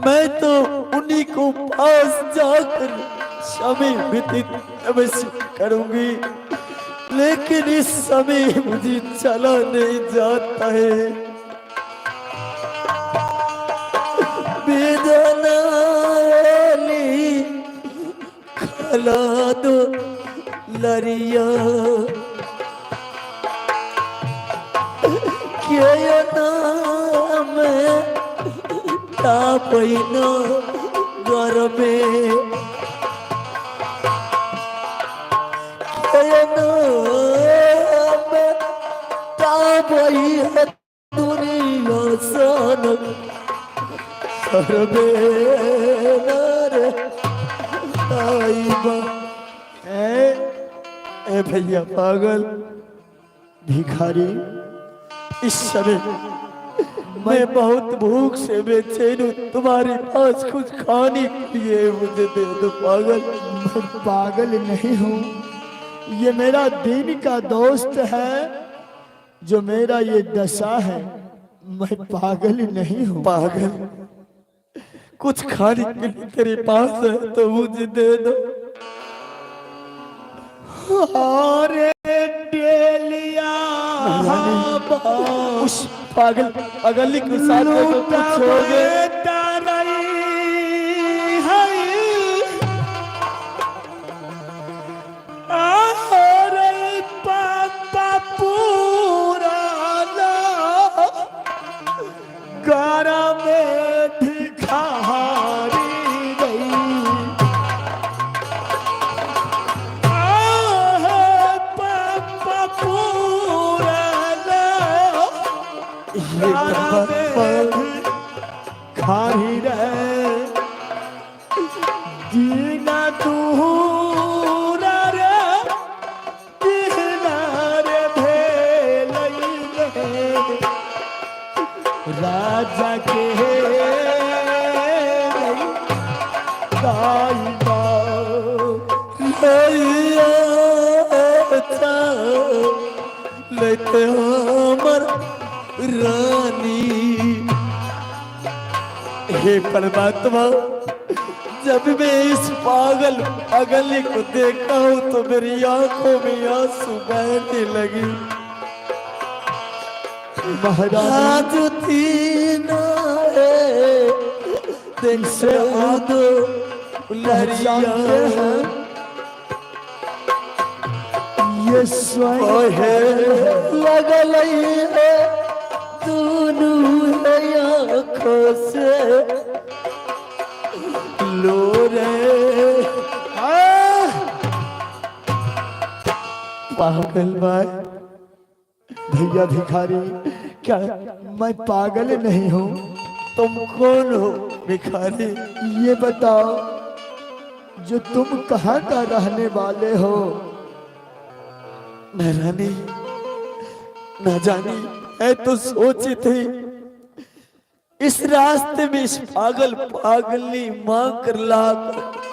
मैं तो उन्हीं को पास जाकर समय व्यतीत अवश्य करूंगी, लेकिन इस समय मुझे चला नहीं जाता है। बेदनाली खला दो लरिया क्या नाम तापैना घर में क्या नाम तापै है दुनिया सन सर्वे नर आईबा। ए भैया पागल भिखारी, इस समय मैं बहुत भूख से बेचैन हूँ, तुम्हारे पास कुछ खाने के लिए मुझे दे दो पागल। मैं पागल नहीं हूँ, ये मेरा दिन का दोस्त है जो मेरा ये दशा है। मैं पागल नहीं हूँ। पागल, कुछ खाने के लिए तेरे पास है तो मुझे दे दो। अरे डेलिया उस पागल पागली के साथ में तो कुछ हो गए। गारा में भिखारी गई खारी रहे दीना तू राजा के लेते हमर रानी। हे परमात्मा, जब मैं इस पागल पागली को देखा हूँ तो मेरी आंखों में आंसू बहने लगी। महाराज तीना दिन से आदो लहरिया ये स्वयं है लगल है दोनों आँखों से लो रे। पागल भाई, भैया भिखारी, क्या मैं पागल नहीं हूँ। तुम कौन हो भिखारी? ये बताओ जो तुम कहाँ का रहने वाले हो? महारानी न जानी, मैं तो सोची थी इस रास्ते में इस पागल पागली मांग कर ला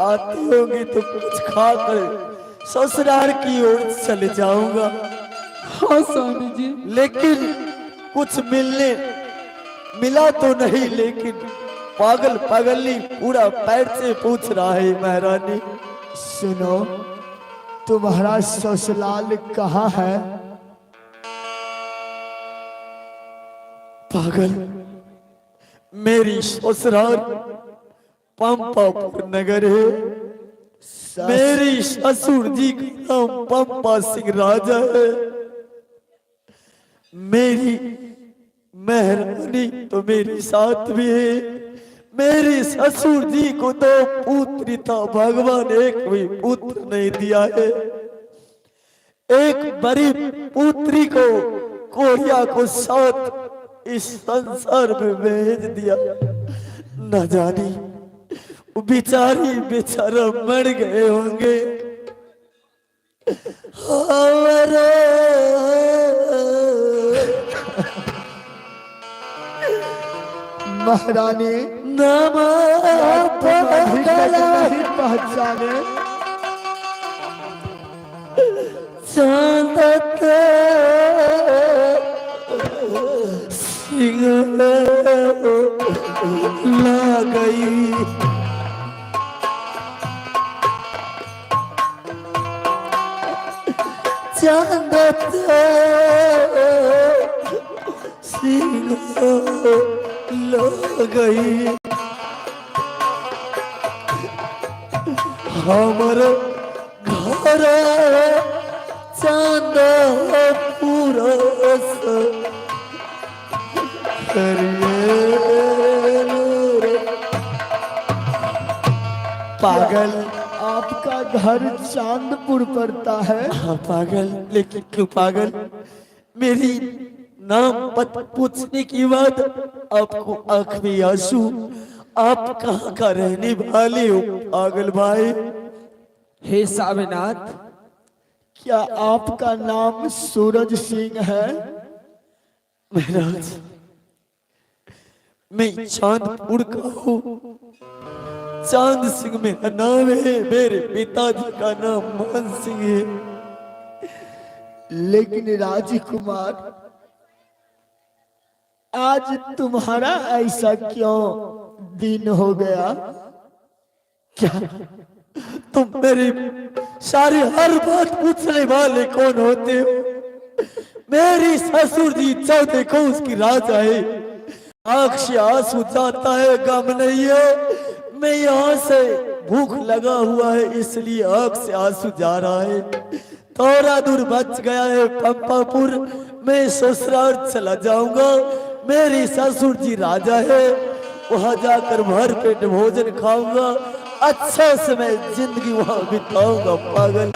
आती होगी तो कुछ खाकर ससुराल की ओर चले जाऊंगा। हाँ स्वामी जी। लेकिन कुछ मिला तो नहीं, लेकिन पागल पागली पूरा पैर से पूछ रहा है महारानी। सुनो, तुम्हारा ससुराल कहाँ है? पागल, मेरी ससुराल पंपापुर नगर है। मेरी ससुर जी का नाम पंपा सिंह राजा है। मेरी मेहरानी तो मेरे साथ भी है। मेरे ससुर जी को दो पुत्री था, भगवान एक भी पुत्र नहीं दिया है। एक बड़ी पुत्री को कोरिया को साथ इस संसार में भेज दिया। न जानी वो बेचारा मर गए होंगे। महारानी नाम नहीं पहचाने। चांदत सिंह लाग गई। चांद सिंह लो गई। हमर घर चांद पुरस पागल, आपका घर चांदपुर पड़ता है। हाँ पागल, लेकिन क्यों पागल? मेरी नाम पत पूछने की बात आपको आंख में आंसू। आप कहाँ का रहने वाले हो पागल भाई? हे सावनाथ, क्या आपका नाम सूरज सिंह है? महाराज, मैं चांदपुर का हूँ। चांद सिंह मेरा नाम है। मेरे पिताजी का नाम मान सिंह है। लेकिन राजकुमार, आज तुम्हारा ऐसा क्यों दिन हो गया? क्या तुम मेरी सारी हर बात पूछने वाले कौन होते हो? मेरी ससुर जी चौथे को उसकी राजा है। आंख से आंसू जाता है, गम नहीं है। मैं यहाँ से भूख लगा हुआ है, इसलिए आंख से आंसू जा रहा है। थोड़ा दूर बच गया है पंपापुर, मैं ससुराल चला जाऊंगा। मेरी ससुर जी राजा है, वहां जाकर भर पेट भोजन खाऊंगा। अच्छा से मैं जिंदगी वहां बिताऊंगा पागल।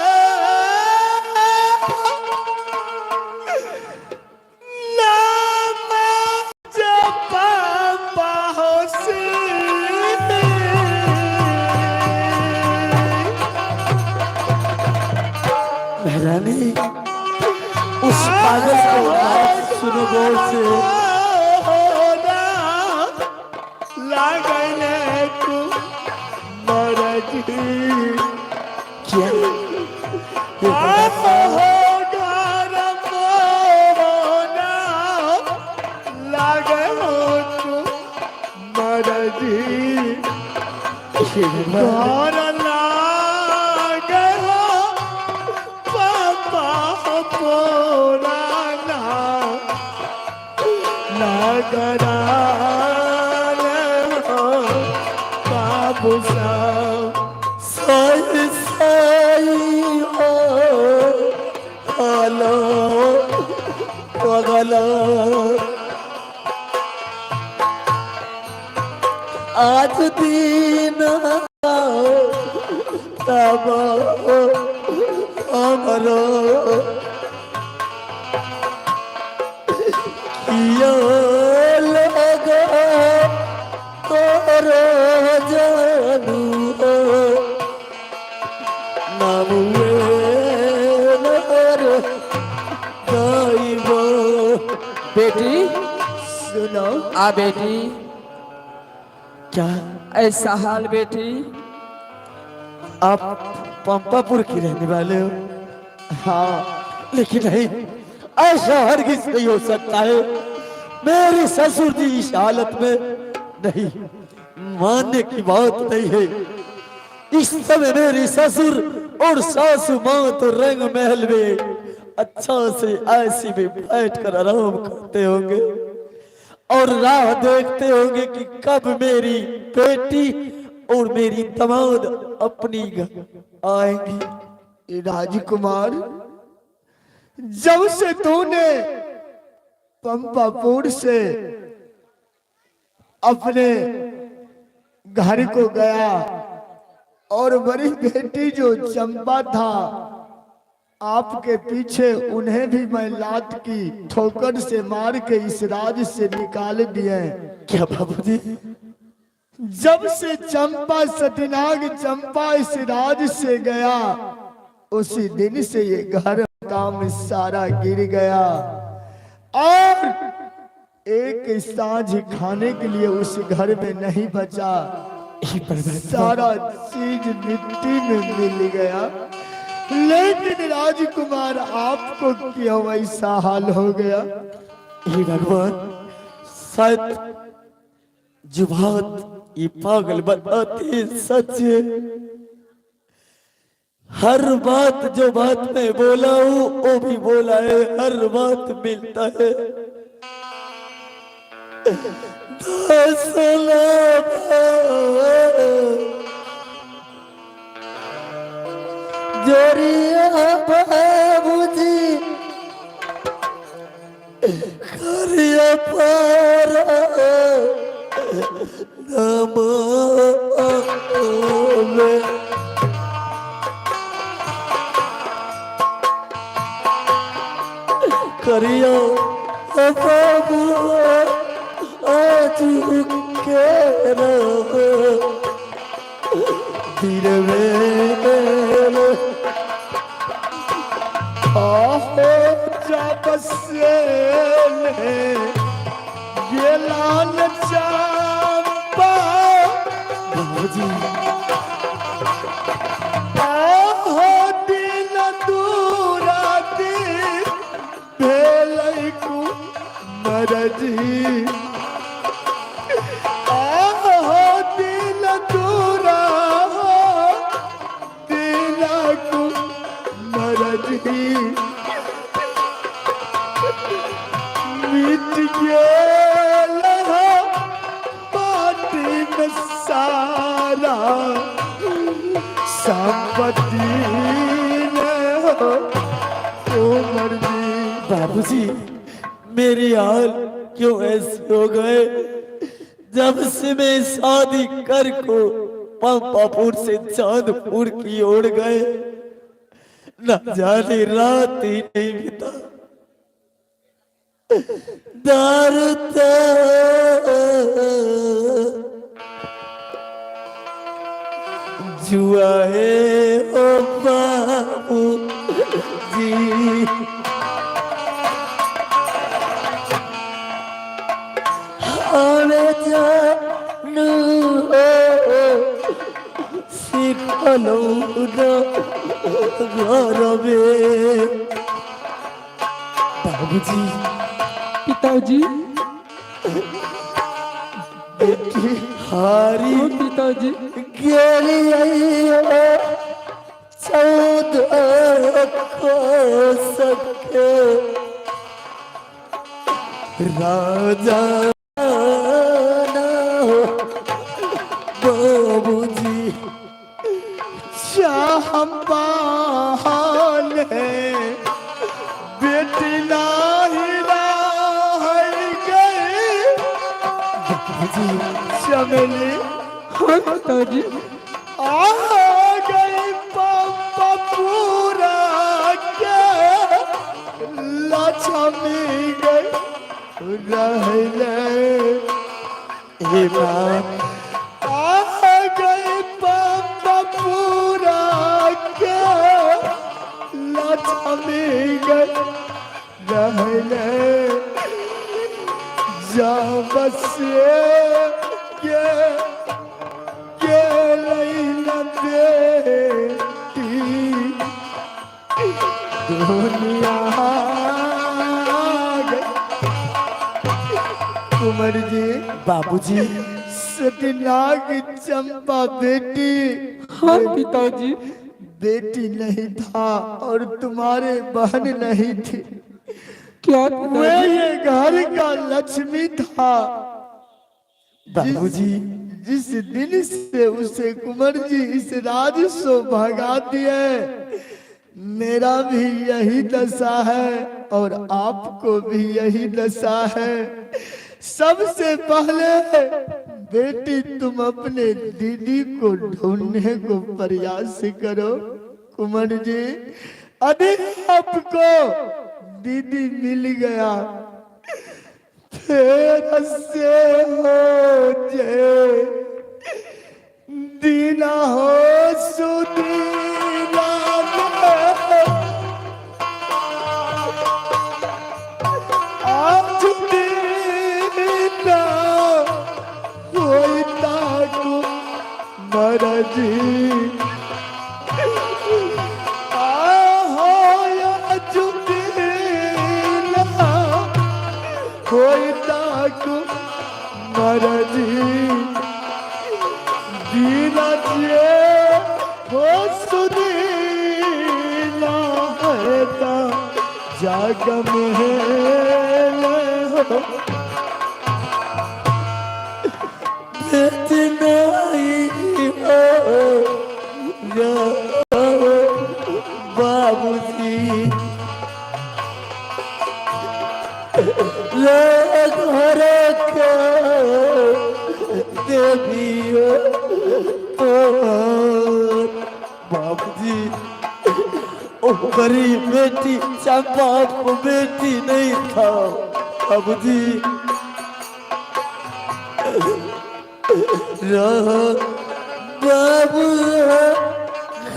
महारानी, उस पागल को बात सुनो गौर से। क्या ये साई साई हो हालो पगला। आज दिन तब हमरो किया लगा तोरो जानू नामुए नर गाइबो। बेटी सुनो, आ बेटी, क्या ऐसा हाल बेटी? आप पंपापुर की रहने वाले हो? हाँ, लेकिन नहीं, ऐसा हरगिज नहीं हो सकता है। मेरे ससुर जी इस हालत में नहीं, मानने की बात नहीं है। इस समय मेरे ससुर और सासू मां तो रंग महल में अच्छा से ऐसी में बैठ कर आराम करते होंगे और राह देखते होंगे कि कब मेरी बेटी और मेरी दामाद अपनी घर आएंगी। राजकुमार, जब से तूने पंपापुर से अपने घर को गया और बड़ी बेटी जो चंपा था, आपके पीछे उन्हें भी मैं लात की ठोकर से मार के इस राज से निकाल दिए। क्या बाबूजी? जब से चंपा सतीनाग चंपा इस राज से गया, उसी दिन से ये घर काम सारा गिर गया और एक सांझ खाने के लिए उस घर में नहीं बचा। सारा चीज मिट्टी में मिल गया। लेकिन राजकुमार, आपको क्यों ऐसा हाल हो गया? हे भगवान, शायद जो बात ये पागल बताती सच है। हर बात जो बात मैं बोला हूँ वो भी बोला है, हर बात मिलता है। जोरिया बाबूजी करिया पारा नमो करिया बाबू आज के रहो धीरे आहो जब से ये लाल चंपा बाबूजी आहो दिन दूराती भेलै को मरजी आहो दिन दूरा दिन को मरजी मिट गेल माटी में सारा संपत्ति उमर जी। बाबूजी मेरी हाल क्यों ऐसे हो गए? जब से मैं शादी कर को पंपापुर से चांदपुर की ओर गए, न जाने रात ही नहीं बीता। डरता जुआ है ओ बाबू जी। हमें जानू सिखलो घर में। बाबूजी पिताजी हारी पिताजी गेलिए चौदह को सके राजा बाबूजी चंपा ने बेटी नाही रह गई चमेली हाँ पिताजी आ गई पंपापुरा के लक्ष्मी गई रहले हे माँ आ गई पंपापुरा के लक्ष्मी गई रहले जा बस ये लैला बेटी दुनिया गई। कुंवर जी बाबूजी सतनाग चंपा बेटी हाँ पिताजी बेटी नहीं था और तुम्हारे बहन नहीं थी, क्या मैं ये घर का लक्ष्मी था। बाबूजी जिस दिन से उसे कुंवर जी इस राज से भगा दिए, मेरा भी यही दशा है और आपको भी यही दशा है। सबसे पहले बेटी तुम अपने दीदी को ढूंढने को प्रयास करो कुंवर जी। यदि आपको दीदी मिल गया फिर से हो जे दीना हो सुदीना आज दीना होता को मरजी होता को मरजी गम है हो बेटी नहीं हो बाबूजी ले घर के देवियो बाबूजी ओ गरीब बेटी चंपा को बेटी नहीं था बाबूजी रह बाबू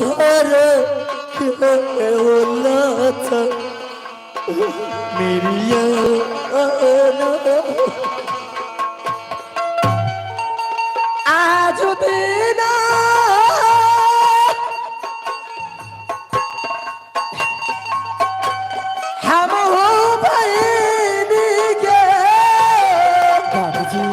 घर के औलाद मेरी आज देना हम हो बहनी के बाबूजी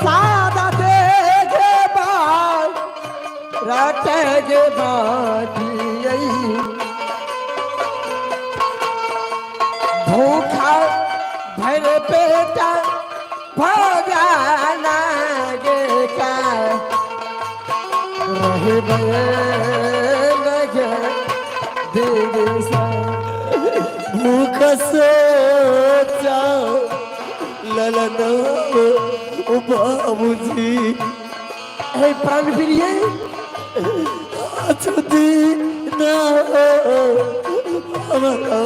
सादा देगे बाल रटेगे बाटी भूखा भर पेटा भगाना गे का रहे लगे देगे सा भूख से जाओ ललना ओ बाबूजी हे प्राण प्रिय आज दीना हमारा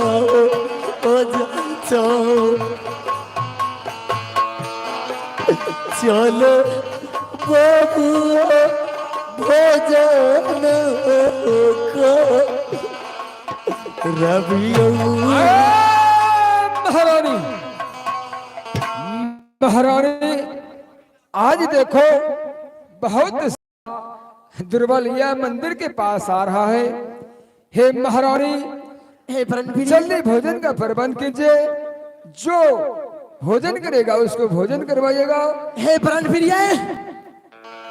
हो जाओ चलो बाबू भोजन को रवियो महारानी महारानी आज देखो बहुत दुर्बल यह मंदिर के पास आ रहा है। हे महारानी हे प्राण प्रिय जल्दी भोजन का प्रबंध कीजिए। जो भोजन करेगा उसको भोजन करवाइएगा। हे प्राण प्रिय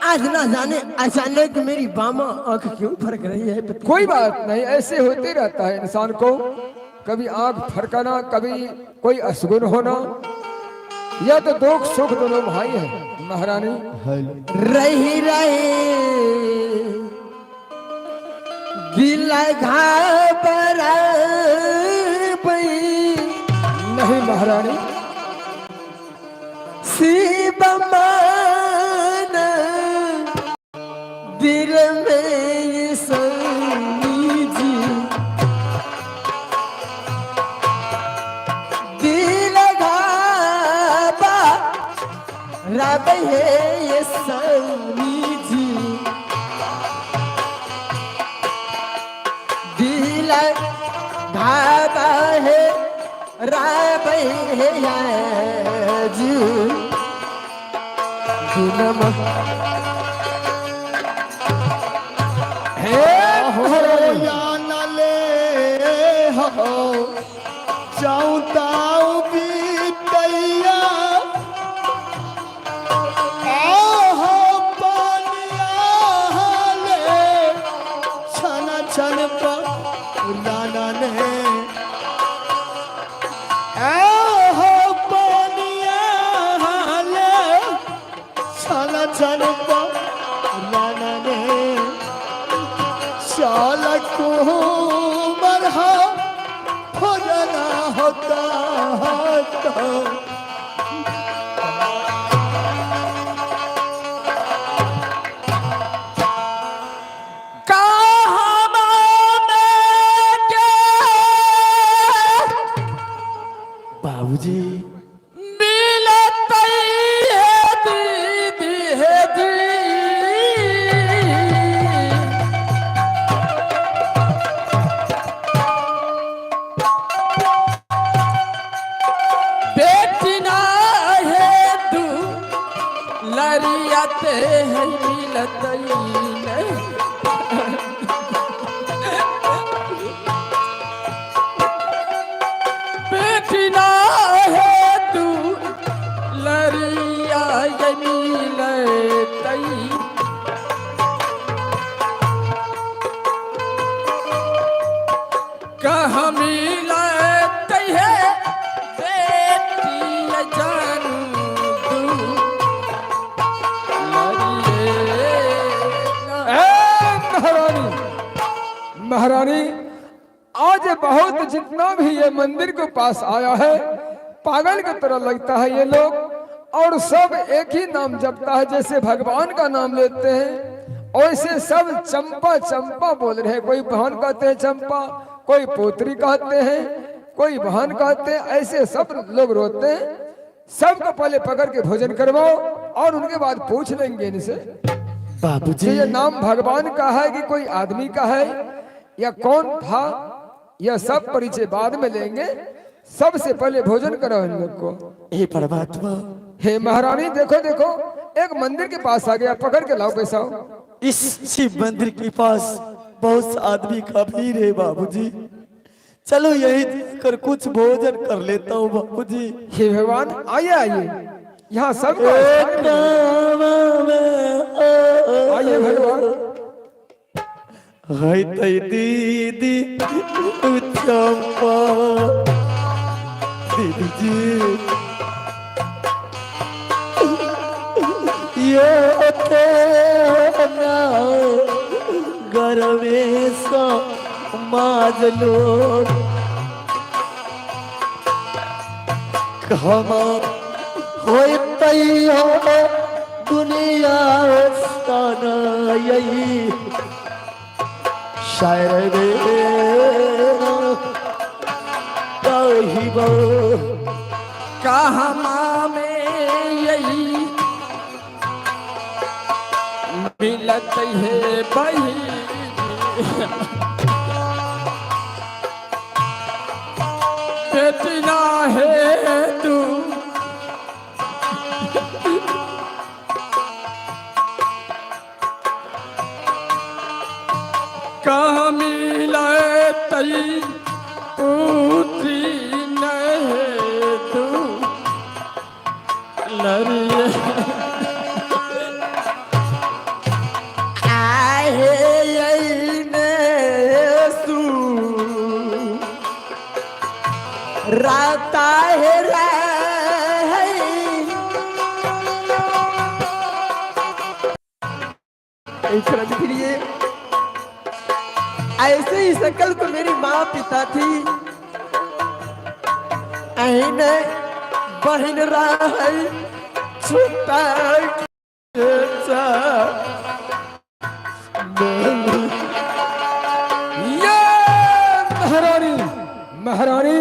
आज ना जाने अचानक मेरी बामा आंख क्यों फरक रही है कोई बात नहीं, ऐसे होते रहता है इंसान को, कभी आंख फरकाना, कभी कोई असगुन होना, या तो दुख सुख दोनों भाई है। महारानी रही रही दिल घाबरा नहीं महारानी, शिव मान दिल में समीजी दिल घाबा रब है ये समीजी दिल घाबा है रब है याजू या न ले हो जाऊं ताऊ भी तैया हो पानिया ले छन छन पुराना ने हो पानिया ले छन छन पुराना ने चालको मरहा भोजना होता होता बाबूजी लरियाते हैं मिलतई बेटी ना है कहाँ मिलते है बेटी जानू महारानी, महारानी आज बहुत जितना भी ये मंदिर के पास आया है पागल की तरह लगता है ये लोग, और सब एक ही नाम जपता है, जैसे भगवान का नाम लेते हैं वैसे सब चंपा चंपा बोल रहे हैं। कोई बहन कहते हैं चंपा, कोई पोत्री कहते हैं, कोई बहन कहते हैं, ऐसे सब लोग रोते हैं। सबको पहले पकड़ के भोजन करवाओ और उनके बाद पूछ लेंगे इनसे बाबूजी ये नाम भगवान का है कि कोई आदमी का है या कौन था, यह सब परिचय बाद में लेंगे। सबसे पहले भोजन करो इन लोग को। हे परमात्मा, हे महारानी देखो देखो, एक मंदिर के पास आ गया, पकड़ के लाओ पैसा। इस शिव मंदिर के पास बहुत से आदमी का भीड़ है बाबूजी, चलो यही कर कुछ भोजन कर लेता हूँ बाबूजी। हे भगवान आइए आइए, यहाँ सब आइए भगवान। हाय तई दीदी चंपा दीदी जी, ये तेरा घर में समाज लोग हमार होय तैयो दुनिया साना यही शायर कहिबो कहाँ में यही मिलत है बही बेटना है तू कहाँ मिले तई पुत्री नहीं तू लड़िए राता है लिए ऐसे ही शकल को मेरी माँ पिता थी, अहिन बहन रहा है छोटा महारानी, महारानी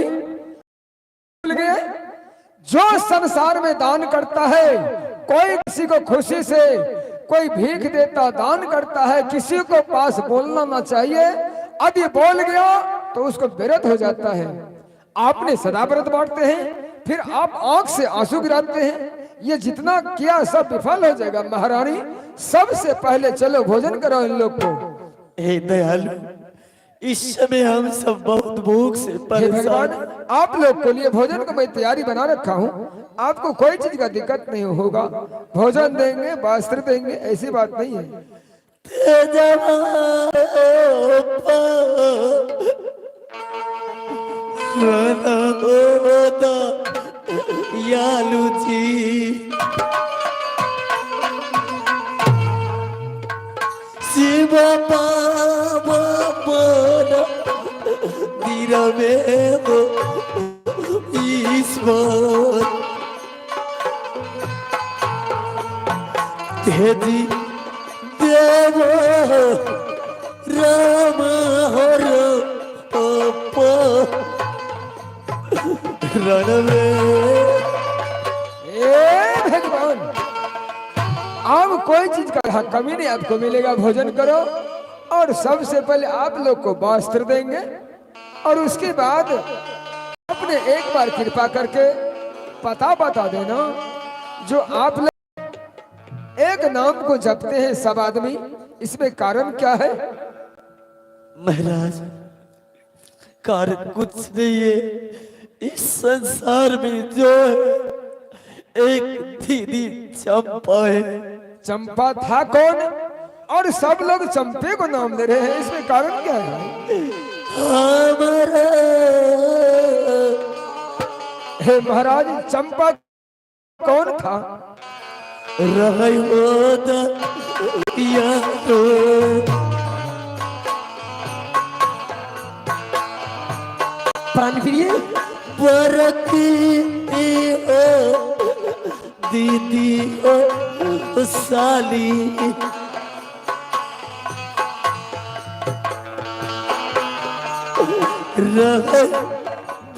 जो संसार में दान करता है, कोई किसी को खुशी से कोई भीख देता दान करता है, किसी को पास बोलना ना चाहिए। यदि बोल गया तो उसको विरत हो जाता है। आपने सदा व्रत बांटते हैं, फिर आप आंख से आंसू गिराते हैं, ये जितना किया सब विफल हो जाएगा। महारानी सबसे पहले चलो भोजन करो इन लोग को। हे दयालु, इस समय हम सब बहुत भूख से हे परेशान। भगवान आप लोग के लिए भोजन को मैं तैयारी बना रखा हूँ, आपको कोई चीज का दिक्कत नहीं होगा। भोजन देंगे, वस्त्र देंगे, ऐसी बात नहीं है। यालू जी शिव बाबा धीरवे हो ईश्वर तेजी देव राम हर रणवे। भगवान आप कोई चीज का कमी नहीं आपको मिलेगा। भोजन करो और सबसे पहले आप लोग को वस्त्र देंगे और उसके बाद अपने एक बार कृपा करके पता बता देना। जो आप लोग एक नाम को जपते हैं सब आदमी, इसमें कारण क्या है? महाराज कारण कुछ नहीं है, इस संसार में जो है एक दीदी चंपा है। चंपा था कौन? और सब लोग चंपे को नाम दे रहे हैं, इसमें कारण क्या है? हमारा हे महाराज चंपा कौन था? प्राण प्रिय बरक दीदी ओ साली रह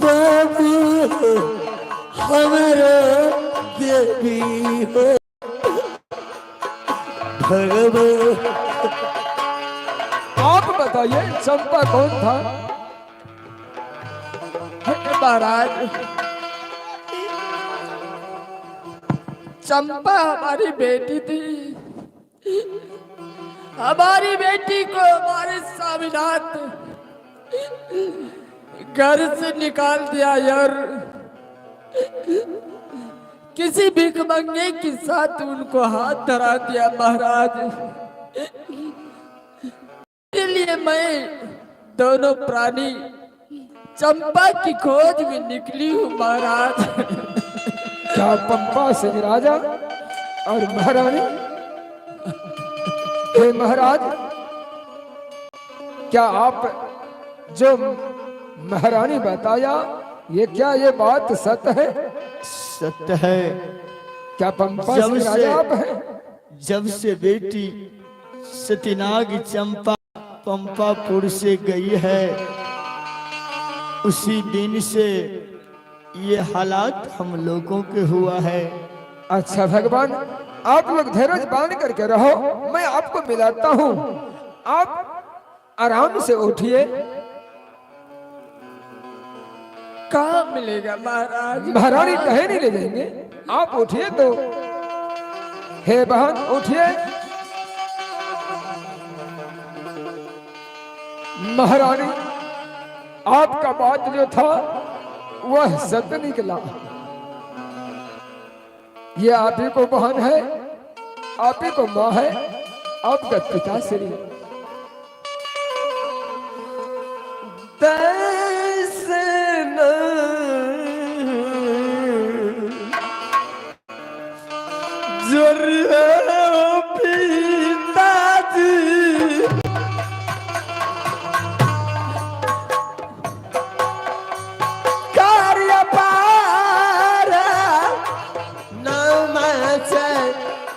बाबू हमारा देवी हो भगवान। आप बताइए चंपा कौन था? महाराज चंपा हमारी बेटी थी। हमारी बेटी को हमारे स्वामीनाथ घर से निकाल दिया यार। किसी भिखमंगे के साथ उनको हाथ धरा दिया महाराज। इसलिए मैं दोनों प्राणी चंपा की खोज में निकली हूँ महाराज। क्या पंपा सिंह राजा और महारानी? हे महाराज क्या आप जो महारानी बताया ये बात सत्य है? सत्य है। क्या पंपा जब सिंह से- राजा आप हैं? जब से बेटी सतीनाग चंपा पंपापुर से गई है उसी दिन से ये हालात हम लोगों के हुआ है। अच्छा भगवान आप लोग धैर्य बांध करके रहो, मैं आपको मिलाता हूँ। आप आराम से उठिए। कहाँ मिलेगा महाराज? महारानी कहे नहीं ले जाएंगे, आप उठिए तो। हे बहन उठिए। महारानी आपका बात जो था वह सत्य निकला। ये आप ही को बहन है, आप ही को माँ है, आपका पिताश्री।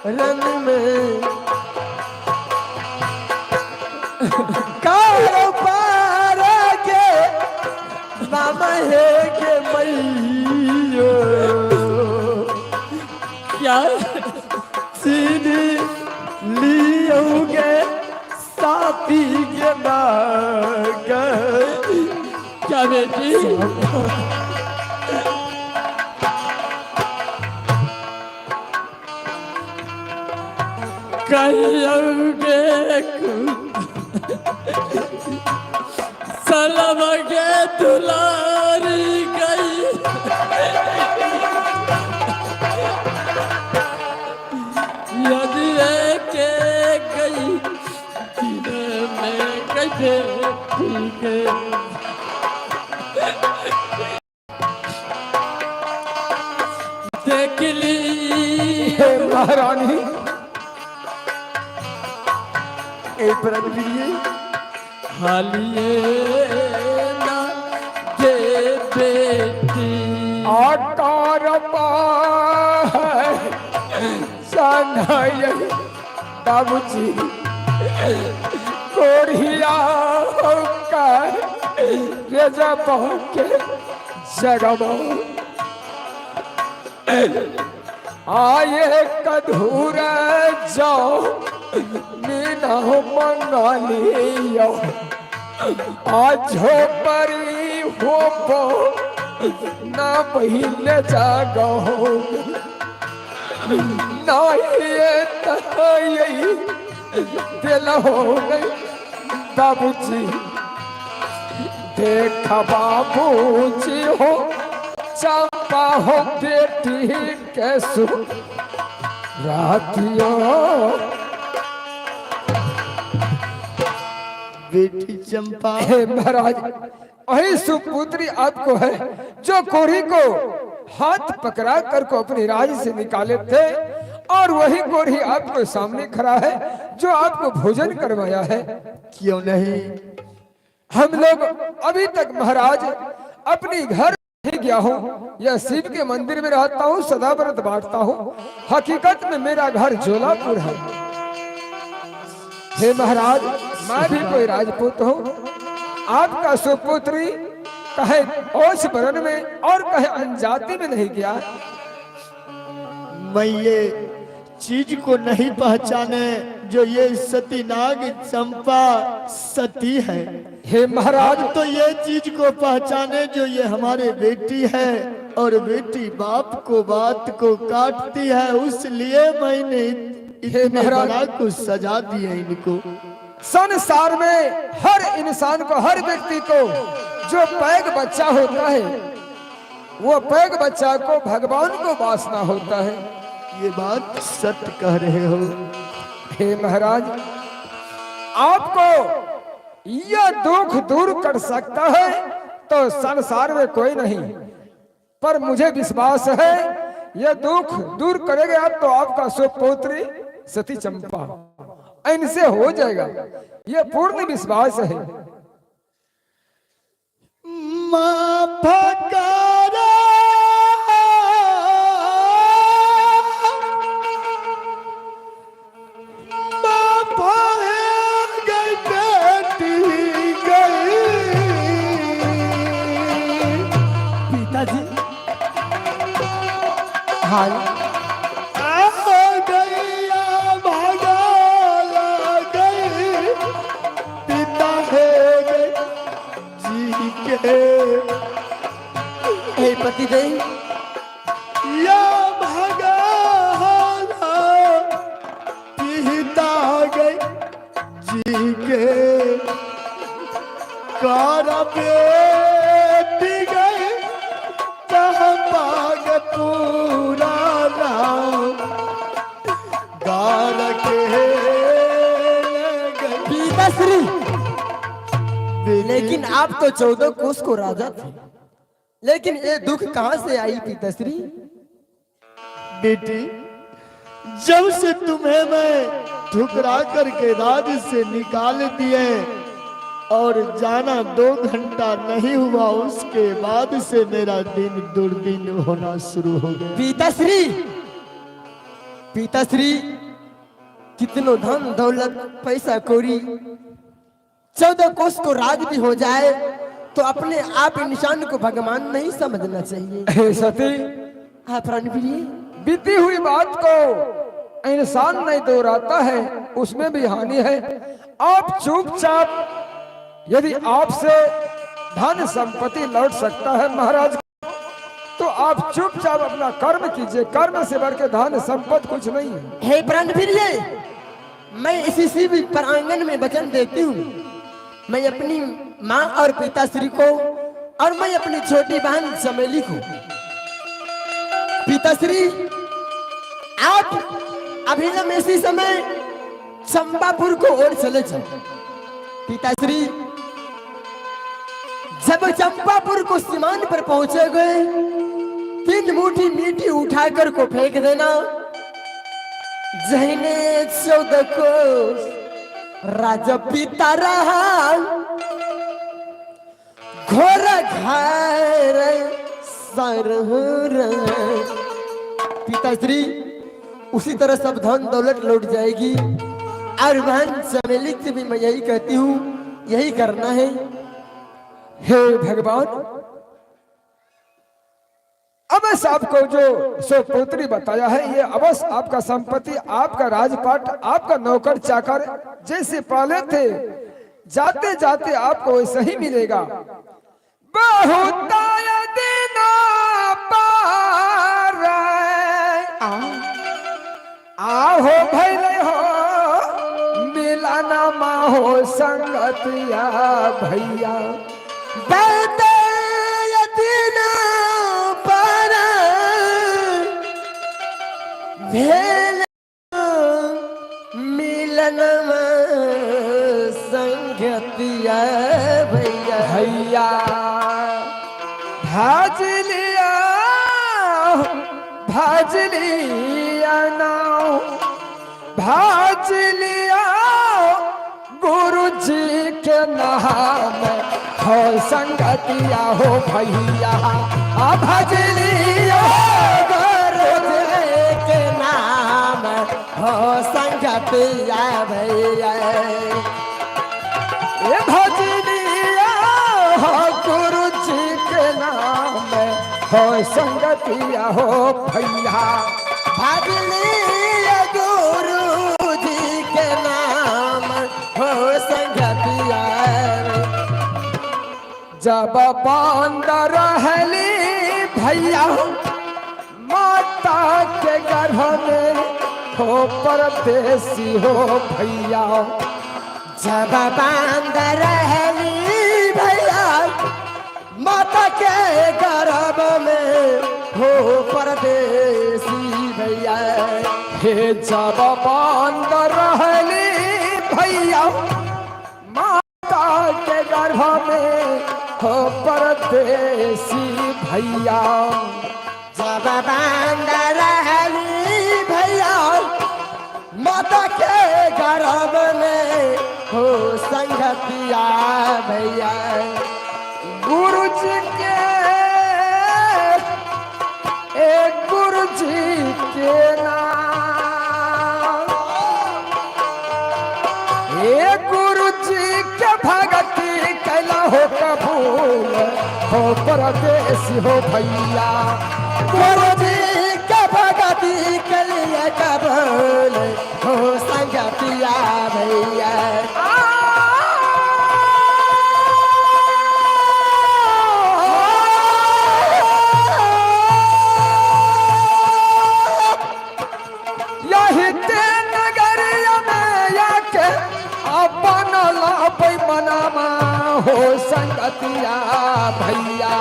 रन में कारोबार के नाम है के मैयो क्या सीधी लियोगे साथी के नाग क्या बेटी? कहियोगे सलम के दुलारी गई यदि के गई दिन में कैसे ठीक है। देख ली हे महारानी हालिए ना दे बेटी आकार सनय बाबूजी कोढ़िया होकर रेजा के जगह आए कधूरा जाओ मीना मंगलियो आज हो परी हो पो ना पहले जागो ना ये तही दिल हो गई बाबूजी देखा बाबूजी हो चंपा हो बेटी कैसु रातियों बेटी चंपा हे महाराज वही सुपुत्री आपको है जो कोढ़ी को हाथ पकड़ा कर को अपने राज से निकाले थे, और वही गोरी आपके सामने खड़ा है जो आपको भोजन करवाया है। क्यों नहीं? हम लोग अभी तक महाराज अपनी घर नहीं गया हूँ, या शिव के मंदिर में रहता हूँ, सदा व्रत बांटता हूँ। हकीकत में मेरा घर जोलापुर है। हे महाराज, मैं भी कोई राजपूत हूँ। आपका सुपुत्री कहे ओस वरण में और कहे अनजाति में नहीं गया। मैं ये चीज को नहीं पहचाने जो ये सती नाग चंपा सती है। हे महाराज, आज तो ये चीज को पहचाने जो ये हमारे बेटी है, और बेटी बाप को बात को काटती है, उसलिए मैंने इतने बड़ा को सजा दिया इनको। संसार में हर इंसान को, हर व्यक्ति को जो पैग बच्चा होता है, वो पैग बच्चा को भगवान को वासना होता है। ये बात सत्य कह रहे हो। हे महाराज, आपको यह दुख दूर कर सकता है तो संसार में कोई नहीं, पर मुझे विश्वास है यह दुख दूर करेंगे आप तो आपका सुपुत्री सती चंपा, इनसे हो जाएगा, यह पूर्ण विश्वास है। माँ फकारा पिताजी, हाँ हे पतिदेव, या भगा पिता गई जी के कार बेटी गई पाग पूरा राम गार के पिताश्री, लेकिन आप तो 14 कोस को राजा थे, लेकिन ये दुख कहां से आई पिताश्री? बेटी, जब से तुम्हें मैं ठुकरा करके राज से निकाल दिए और जाना 2 घंटा नहीं हुआ, उसके बाद से मेरा दिन दुर्दिन होना शुरू हो गया। पिताश्री, पिताश्री, कितनो धन दौलत पैसा कौड़ी 14 कोस को राज भी हो जाए तो अपने आप इंसान को भगवान नहीं समझना चाहिए। हे सती, हाँ प्राणप्रिय, बीती हुई बात को इंसान नहीं दोहराता है, उसमें भी हानि है। आप चुपचाप, यदि आपसे धन संपत्ति लौट सकता है महाराज, तो आप चुपचाप अपना कर्म कीजिए, कर्म से बढ़ के धन संपत्ति कुछ नहीं है। हे प्राणप्रिय, मैं इसी शिव प्रांगण में वचन देती हूँ, मैं अपनी माँ और पिताश्री को और मैं अपनी छोटी बहन चमेली को, पिताश्री आप अभिलम इसी समय चंपापुर को ओर चले जाओ। पिताश्री, जब चंपापुर को सीमान पर पहुंचे गए, 3 मुट्ठी मिट्टी उठाकर को फेंक देना, जहने 14 कोस राजा पिता रहा, घोर घर सरहुर। पिताश्री, उसी तरह सब धन दौलत लौट जाएगी, और बहन चमेली से भी मैं यही कहती हूँ, यही करना है। हे भगवान, अवश्य आपको जो सुपुत्री बताया है, ये अवश्य आपका संपत्ति, आपका राजपाट, आपका नौकर चाकर जैसे पाले थे, जाते जाते आपको वैसा ही मिलेगा। बहुत दिनों पार आहो भैले हो मिलाना माहो संगतिया भैया। भेल मिलन संगतिया भैया, भैया भाज लिया भाज लिया नाव भाज लिया गुरु जी के नाम हो संगतिया हो भैया भाज लिया गुरु जी के नाम हो संगतिया भैया ये भजनिया हो गुरु जी के नाम हो संगतिया हो भैया भजनिया गुरु जी के नाम हो संगतिया जब बांध रहली भैया माता के गर्भ में हो परदेसी हो भैया जब बांध रहली भैया माता के गर्भ में हो परदेसी भैया हे जब बांध रहली भैया माता के गर्भ में हो परदेसी भैया जब बांध रहली भैया माता के गर्भ में हो संगतिया भैया गुरु जी के एक गुरु जी के नाम एक गुरु जी के भगती कैला हो कबूल हो परदेसी हो भैया गुरु जी के भगती के लिए कबूल हो संगतिया भैया यही ते नगरिया में आके अपन लापै मनामा हो संगतिया भैया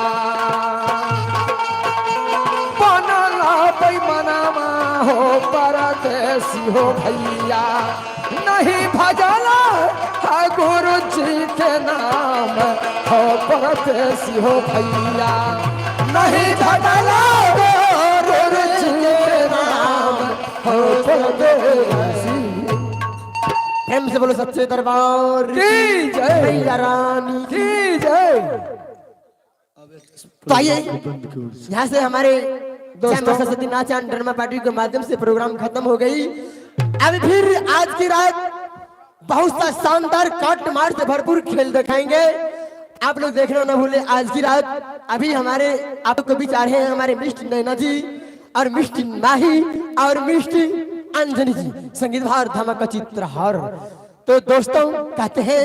बनला पै मनामा हो परदेसी हो भैया नहीं भजला है गुरु जी के नाम हो परदेसी हो भैया नहीं भजला गुरु जी के नाम हो परदेसी प्रेम से बोलो सच्चे दरबार की जय मैया रानी की जय। तो आइए यहाँ से हमारे दोस्तों सरस्वती नाच एंड ड्रामा पार्टी के माध्यम से प्रोग्राम खत्म हो गई। अब फिर आज की रात बहुत सा शानदार काट मार से भरपूर खेल दिखाएंगे। आप लोग देखना ना भूले। आज की रात अभी हमारे आपको बीच आ रहे हैं हमारे मिस्टर नैना जी और मिस्टर माही और मिस्टर अंजनी जी, संगीत भार धमाका चित्रहार। तो दोस्तों कहते हैं